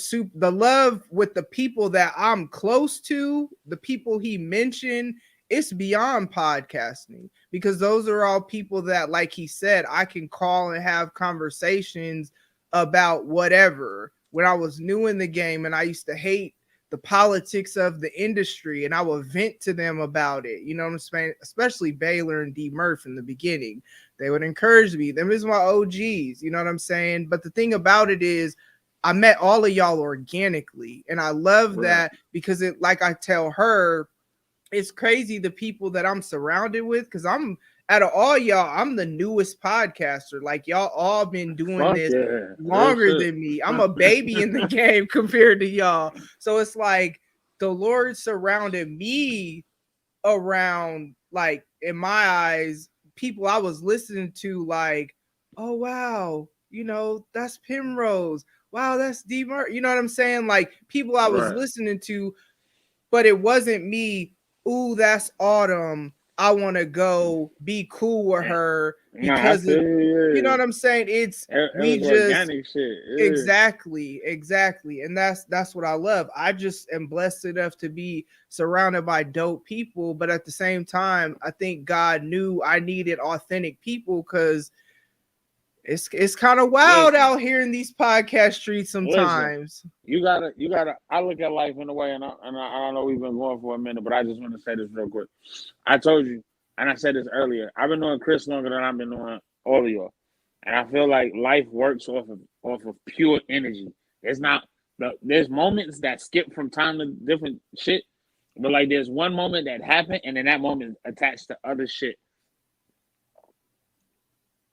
with the people that I'm close to, the people he mentioned, it's beyond podcasting, because those are all people that, like he said, I can call and have conversations about whatever. When I was new in the game and I used to hate the politics of the industry, and I would vent to them about it. You know what I'm saying? Especially Baylor and D Murph in the beginning. They would encourage me. Them is my OGs. You know what I'm saying? But the thing about it is, I met all of y'all organically. And I love that, because it, like I tell her, it's crazy the people that I'm surrounded with, because I'm, out of all y'all, I'm the newest podcaster. Like, y'all all been doing this longer than me. I'm a baby in the game compared to y'all. So it's like the Lord surrounded me around, like, in my eyes, people I was listening to, like, oh wow, you know, that's Penrose. Wow, that's D Murph. You know what I'm saying? Like, people I was listening to, but it wasn't me. Ooh, that's Autumn. I want to go be cool with her because you know what I'm saying? It's we just organic shit. Exactly. And that's what I love. I just am blessed enough to be surrounded by dope people, but at the same time, I think God knew I needed authentic people, because it's kind of wild out here in these podcast streets sometimes. Listen, you gotta. I look at life in a way, and I know we've been going for a minute, but I just want to say this real quick. I told you, and I said this earlier. I've been knowing Chris longer than I've been knowing all of y'all, and I feel like life works off of pure energy. There's moments that skip from time to different shit, but like there's one moment that happened, and then that moment attached to other shit.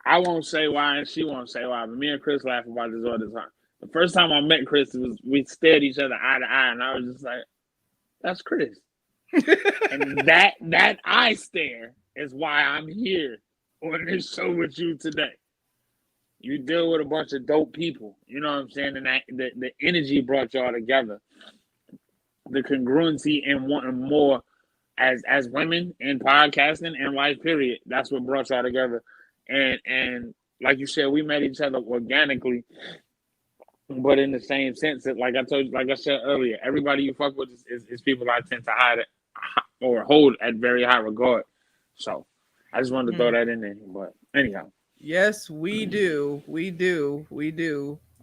I won't say why, and she won't say why, but me and Chris laugh about this all the time. The first time I met Chris, we stared each other eye to eye, and I was just like, "That's Chris." And that eye stare is why I'm here on this show with you today. You deal with a bunch of dope people, you know what I'm saying, and that the energy brought y'all together. The congruency and wanting more as women in podcasting and life, period. That's what brought y'all together. And like you said, we met each other organically, but in the same sense that, like I said earlier, everybody you fuck with is people I tend to hide or hold at very high regard. So I just wanted to throw that in there. But anyhow. Yes, we do.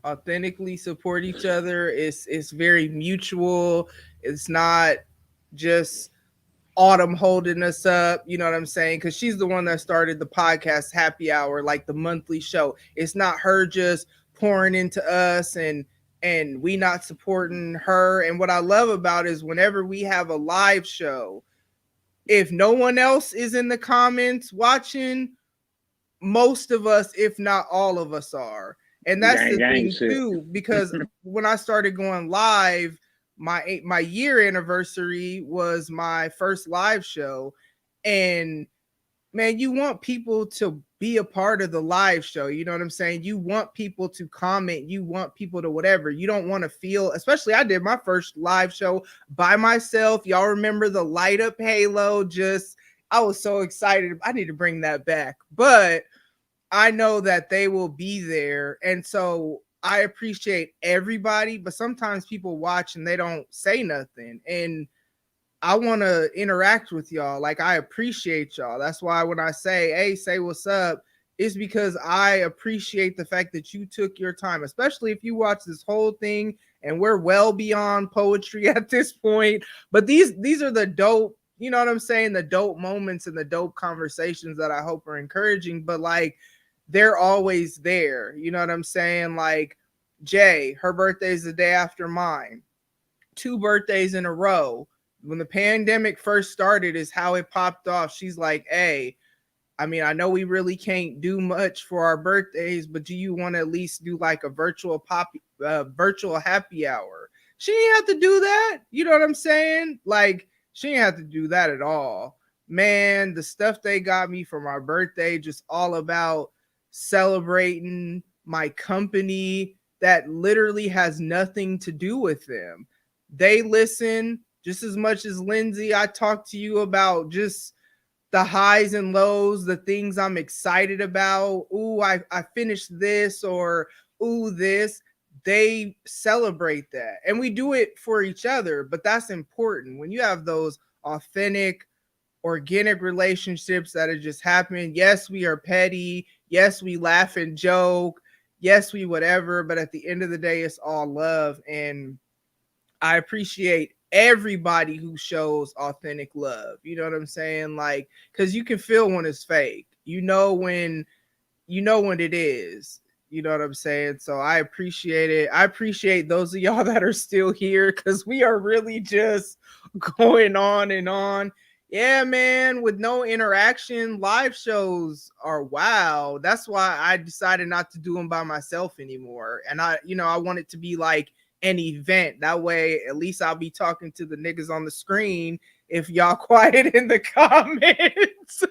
Authentically support each other. It's very mutual. It's not just Autumn holding us up, you know what I'm saying? Because she's the one that started the podcast Happy Hour, like the monthly show. It's not her just pouring into us and we not supporting her. And what I love about is whenever we have a live show, if no one else is in the comments watching, most of us, if not all of us, are. And that's Gang, the gang thing shit. too, because when I started going live, my year anniversary was my first live show, and man, you want people to be a part of the live show. You know what I'm saying? You want people to comment. You want people to whatever. You don't want to feel, especially I did my first live show by myself. Y'all remember the light up halo? Just, I was so excited. I need to bring that back. But I know that they will be there. And so I appreciate everybody, but sometimes people watch and they don't say nothing. And I want to interact with y'all. Like, I appreciate y'all. That's why when I say, hey, say what's up, it's because I appreciate the fact that you took your time, especially if you watch this whole thing and we're well beyond poetry at this point. But these are the dope, you know what I'm saying? The dope moments and the dope conversations that I hope are encouraging. But like, they're always there. You know what I'm saying? Like Jay, her birthday's the day after mine. 2 birthdays in a row. When the pandemic first started is how it popped off. She's like, hey, I mean, I know we really can't do much for our birthdays, but do you want to at least do like a virtual happy hour? She didn't have to do that. You know what I'm saying? Like, she didn't have to do that at all. Man, the stuff they got me for my birthday, just all about celebrating my company that literally has nothing to do with them. They listen just as much as Lindsay. I talk to you about just the highs and lows, the things I'm excited about. Ooh, I finished this, or ooh, this. They celebrate that. And we do it for each other, but that's important. When you have those authentic, organic relationships that are just happening. Yes, we are petty. Yes, we laugh and joke. Yes, we whatever. But at the end of the day, it's all love. And I appreciate everybody who shows authentic love. You know what I'm saying? Like, because you can feel when it's fake. You know when it is. You know what I'm saying? So I appreciate it. I appreciate those of y'all that are still here, because we are really just going on and on. Yeah, man, with no interaction, live shows are wow. That's why I decided not to do them by myself anymore. And I want it to be like an event. That way, at least I'll be talking to the niggas on the screen if y'all quiet in the comments.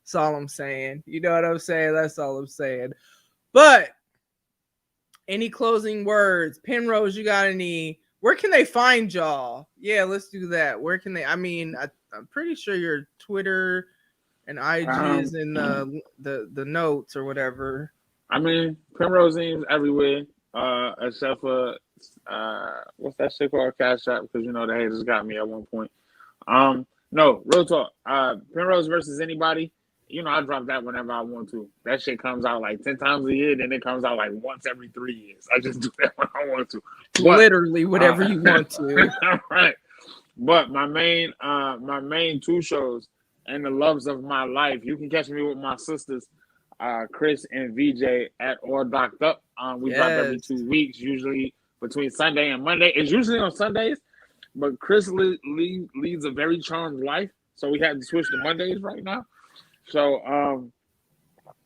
That's all I'm saying. You know what I'm saying? That's all I'm saying. But any closing words? Penrose, you got any? Where can they find y'all? Yeah, let's do that. Where can they? I mean, I'm pretty sure your Twitter and IG is in the notes or whatever. I mean, Penrose is everywhere, except for what's that shit called? Cash App, because you know the haters got me at one point. No, real talk. Penrose versus anybody. You know, I drop that whenever I want to. That shit comes out like 10 times a year, then it comes out like once every 3 years. I just do that when I want to. But, literally whatever you want to. Right. But my main 2 shows and the loves of my life, you can catch me with my sisters, Chris and VJ at All Docked Up. We drop every 2 weeks, usually between Sunday and Monday. It's usually on Sundays, but Chris leads a very charmed life, so we had to switch to Mondays right now. So,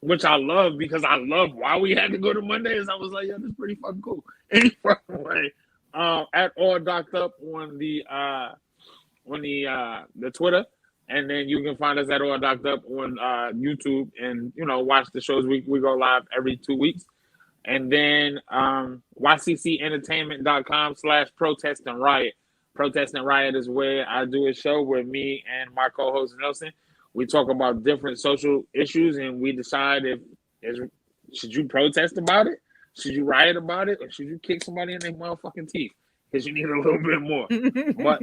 which I love, because I love why we had to go to Mondays. I was like, yeah, this is pretty fucking cool. Anyway, at All Docked Up on the Twitter, and then you can find us at All Docked Up on YouTube, and watch the shows. We go live every 2 weeks, and then yccentertainment.com/protest and riot. Protest and Riot is where I do a show with me and my co-host Nelson. We talk about different social issues, and we decide should you protest about it, should you riot about it, or should you kick somebody in their motherfucking teeth because you need a little bit more. But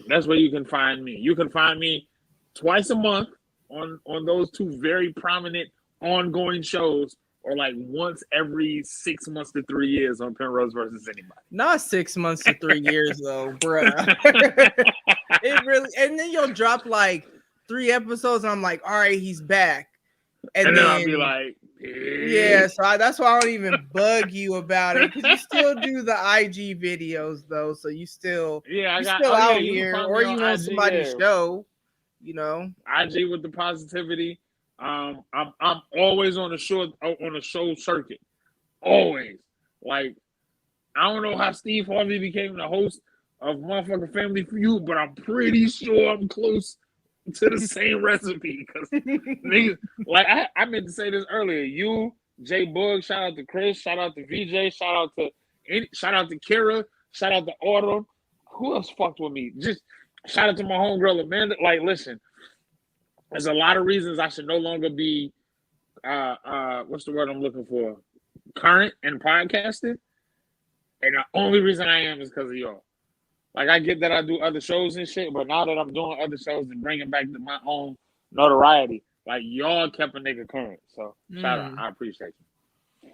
that's where you can find me. You can find me twice a month on those 2 very prominent ongoing shows, or like once every 6 months to 3 years on Penrose versus anybody. Not 6 months to 3 years though, bruh. It really, and then you'll drop like 3 episodes, and I'm like, all right, he's back. And then I'll be like, yeah, so that's why I don't even bug you about it, because you still do the IG videos though, so you still out here, or you on somebody's show, you know. IG with the positivity. I'm always on the show circuit, always. Like, I don't know how Steve Harvey became the host of motherfucking Family Feud, but I'm pretty sure I'm close to the same recipe, because niggas, like, I meant to say this earlier. You, Jay Bug, shout out to Chris, shout out to VJ, shout out to Kira, shout out to Autumn. Who else fucked with me? Just shout out to my homegirl Amanda. Like, listen, there's a lot of reasons I should no longer be what's the word I'm looking for? Current and podcasting. And the only reason I am is because of y'all. Like, I get that I do other shows and shit, but now that I'm doing other shows and bringing back to my own notoriety, like, y'all kept a nigga current. So, shout out. I appreciate you.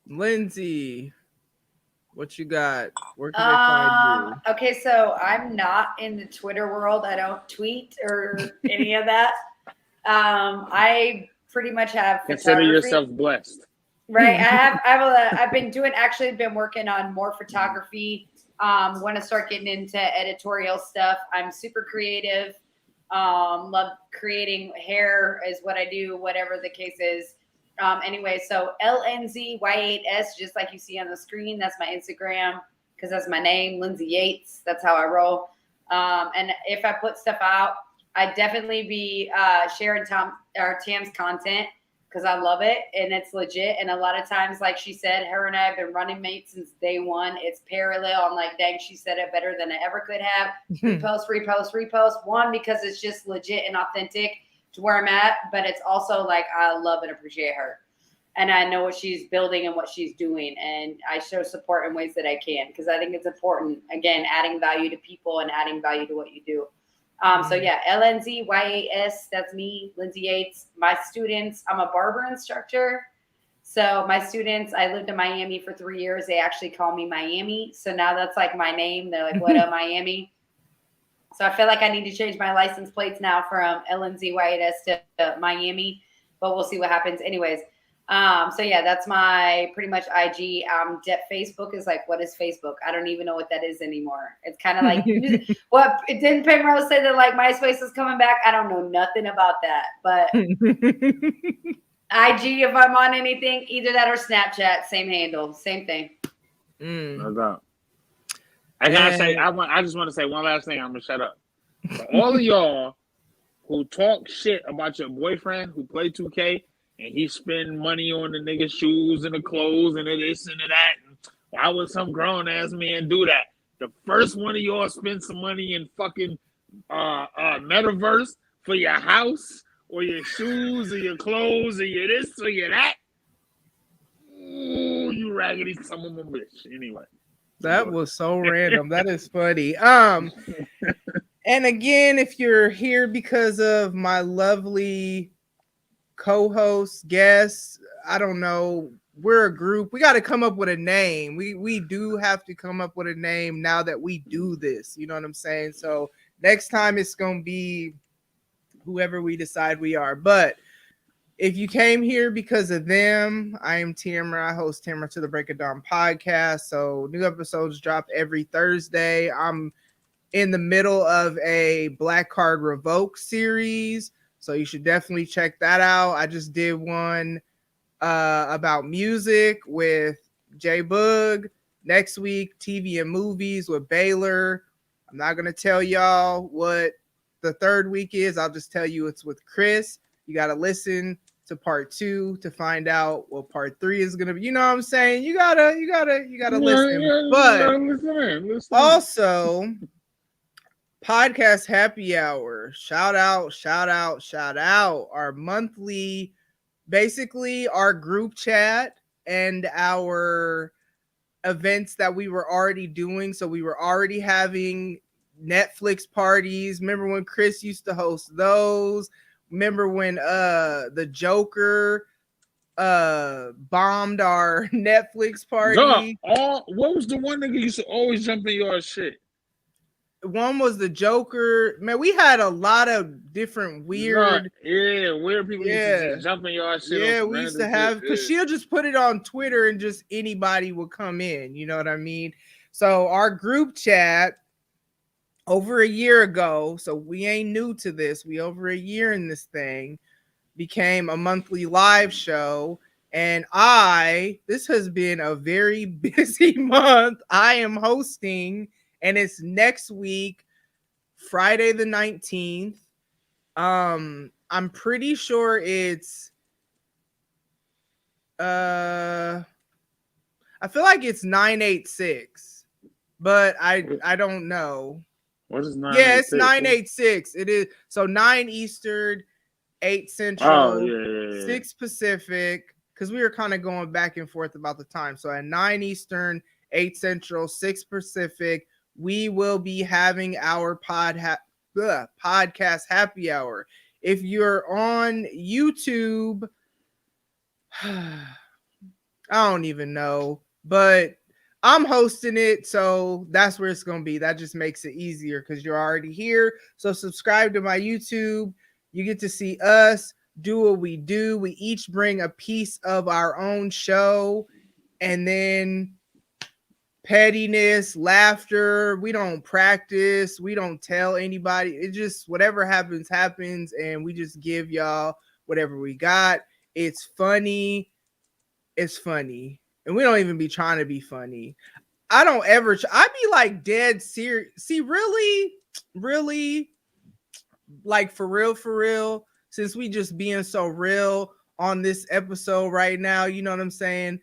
Lindsay, what you got? Where can they find you? Okay, so I'm not in the Twitter world. I don't tweet or any of that. I pretty much have Consider yourself blessed. Right. I've been working on more photography. Want to start getting into editorial stuff. I'm super creative. Love creating. Hair is what I do, whatever the case is. Anyway, so LNZY8S, just like you see on the screen, that's my Instagram, because that's my name, Lindsay Yates. That's how I roll. And if I put stuff out, I'd definitely be sharing Tam's content, because I love it and it's legit. And a lot of times, like she said, her and I have been running mates since day one. It's parallel. I'm like, dang, she said it better than I ever could have. Repost. One, because it's just legit and authentic to where I'm at, but it's also like, I love and appreciate her. And I know what she's building and what she's doing. And I show support in ways that I can, because I think it's important, again, adding value to people and adding value to what you do. So yeah, LNZYAS, that's me, Lindsay Yates. My students, I'm a barber instructor. So my students, I lived in Miami for 3 years. They actually call me Miami. So now that's like my name. They're like, what up, Miami? So I feel like I need to change my license plates now from LNZYAS to Miami, but we'll see what happens. Anyways, so yeah, that's my pretty much IG. Facebook is like, what is Facebook? I don't even know what that is anymore. It's kind of like, what didn't Penrose say that like MySpace is coming back? I don't know nothing about that, but IG, if I'm on anything, either that or Snapchat, same handle, same thing. No doubt. I just want to say one last thing. I'm gonna shut up. For all of y'all who talk shit about your boyfriend who play 2K, and he spend money on the nigga's shoes and the clothes and the this and the that. And why would some grown ass man do that? The first one of y'all spend some money in fucking metaverse for your house or your shoes or your clothes or your this or your that. Ooh, you raggedy son of a bitch. Anyway. That was so random. That is funny. And again, if you're here because of my lovely co-hosts, guests, I don't know, we're a group. We got to come up with a name. We do have to come up with a name now that we do this. You know what I'm saying? So next time it's going to be whoever we decide we are. But if you came here because of them, I am Tamara. I host Tamara to the Break of Dawn podcast. So new episodes drop every Thursday. I'm in the middle of a Black Card Revoke series, so you should definitely check that out. I just did one about music with J Bug. Next week, TV and movies with Baylor. I'm not going to tell y'all what the third week is. I'll just tell you it's with Chris. You got to listen to part 2 to find out what part 3 is going to be. You know what I'm saying? You gotta listen. But listen. Also, podcast happy hour. Shout out. Our monthly, basically our group chat and our events that we were already doing. So we were already having Netflix parties. Remember when Chris used to host those? Remember when the Joker bombed our Netflix Dog, party. what was the one nigga used to always jump in your shit? One was the Joker. Man, we had a lot of different weird. Weird people used to just jump in your shit on some we used to random have shit. because she'll just put it on Twitter and just anybody would come in. You know what I mean? So our group chat over a year ago, so we ain't new to this. We over a year in this thing, became a monthly live show. And this has been a very busy month. I am hosting, and it's next week, Friday the 19th. I'm pretty sure it's I feel like it's 986, but I don't know. What is 986? Yeah, it's 986. It is so 9 Eastern, 8 Central, 6 Pacific, because we were kind of going back and forth about the time. So at 9 Eastern, 8 Central, 6 Pacific, we will be having our podcast happy hour. If you're on YouTube, I don't even know, but I'm hosting it, so that's where it's going to be. That just makes it easier because you're already here. So subscribe to my YouTube. You get to see us do what we do. We each bring a piece of our own show, and then pettiness, laughter. We don't practice. We don't tell anybody. It just whatever happens, and we just give y'all whatever we got. It's funny. It's funny. And we don't even be trying to be funny. I don't ever. I be like dead serious. See, really, like for real. Since we just being so real on this episode right now, you know what I'm saying?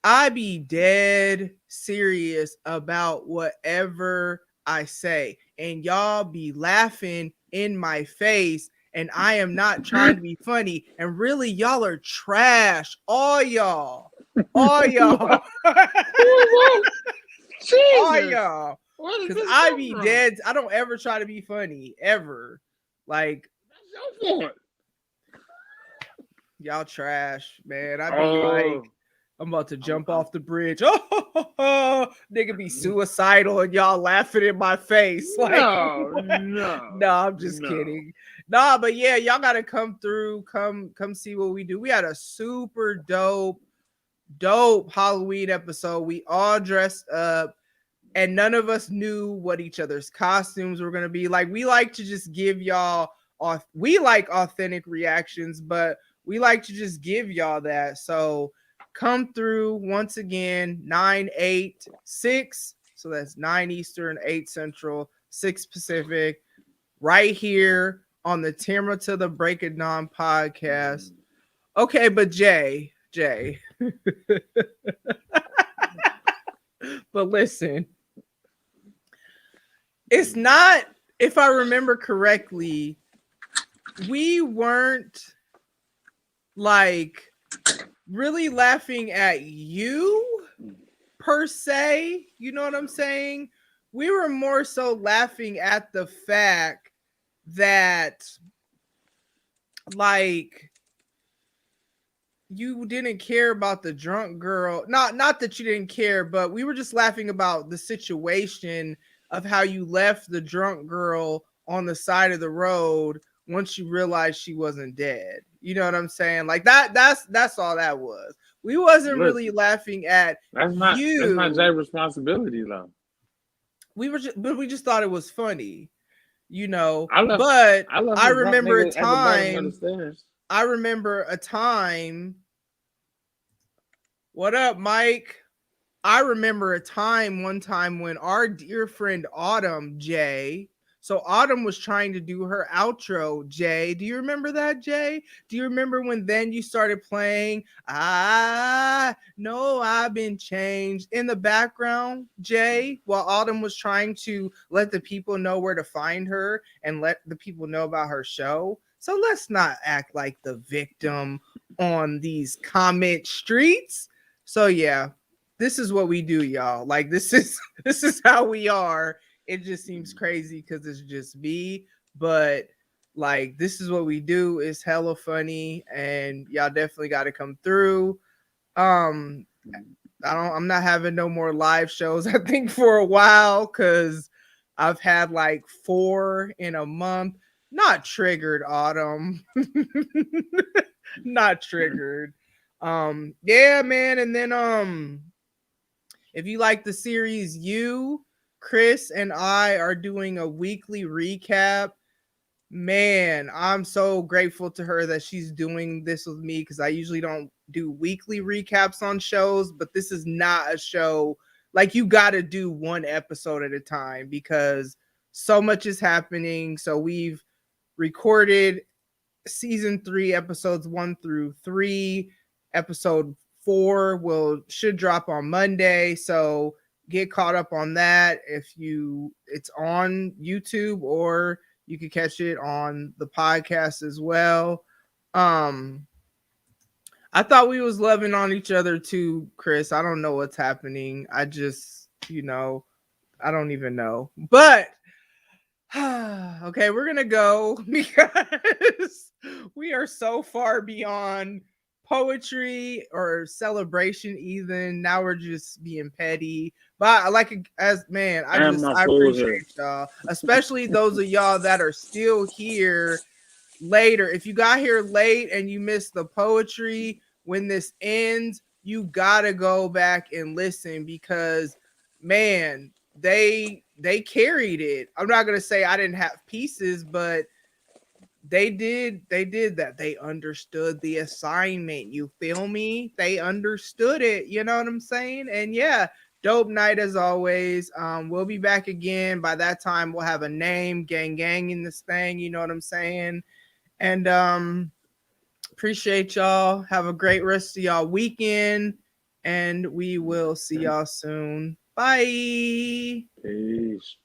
I be dead serious about whatever I say, and y'all be laughing in my face. And I am not trying to be funny. And really, y'all are trash. All y'all. All y'all. All y'all. Because I be dead. I don't ever try to be funny. Ever. Like, that's your fault. Y'all trash, man. I be like, I'm about to jump off the bridge. Oh, nigga be suicidal and y'all laughing in my face. Like, no, I'm just kidding. Nah, but yeah, y'all gotta come through. Come see what we do. We had a super dope Halloween episode. We all dressed up, and none of us knew what each other's costumes were gonna be. Like, we like to just give y'all we like authentic reactions, but we like to just give y'all that. So come through once again, 986. So that's 9 Eastern, 8 Central, 6 Pacific, right here on the Tamara to the Break of Dawn podcast. Okay, but Jay. But listen, it's not, if I remember correctly, we weren't like really laughing at you per se. You know what I'm saying? We were more so laughing at the fact that, like, you didn't care about the drunk girl. Not that you didn't care, but we were just laughing about the situation of how you left the drunk girl on the side of the road once you realized she wasn't dead. You know what I'm saying? Like that's all that was. We wasn't really laughing at you. That's not Jay's responsibility though. We just thought it was funny, you know. I remember a time. I remember a time. What up, Mike? I remember one time when our dear friend Autumn, Jay. So Autumn was trying to do her outro, Jay. Do you remember that, Jay? Do you remember when then you started playing I know I've been changed in the background, Jay, while Autumn was trying to let the people know where to find her and let the people know about her show? So let's not act like the victim on these comment streets. So yeah, this is what we do, y'all. Like this is how we are. It just seems crazy because it's just me, but Like, this is what we do. It's hella funny, and y'all definitely got to come through. I'm not having no more live shows, I think, for a while, because I've had like 4 in a month. Not triggered, Autumn. Not triggered. Yeah, man. And then if you like the series, Chris and I are doing a weekly recap. Man, I'm so grateful to her that she's doing this with me, because I usually don't do weekly recaps on shows, but this is not a show like you got to do one episode at a time, because so much is happening. So we've recorded season 3, episodes 1 through 3. Episode 4 should drop on Monday, so get caught up on that. It's on YouTube, or you can catch it on the podcast as well. I thought we was loving on each other too, Chris. I don't know what's happening. I just, I don't even know. But okay, we're gonna go, because we are so far beyond poetry or celebration. Even now, we're just being petty. But I like it as man. I appreciate y'all, especially those of y'all that are still here later. If you got here late and you missed the poetry, when this ends, you gotta go back and listen, because man, they carried it. I'm not gonna say I didn't have pieces, but they did that. They understood the assignment. You feel me? They understood it. You know what I'm saying? And yeah, dope night as always. We'll be back again. By that time, we'll have a name, gang in this thing. You know what I'm saying? And appreciate y'all. Have a great rest of y'all weekend, and we will see y'all soon. Bye. Peace.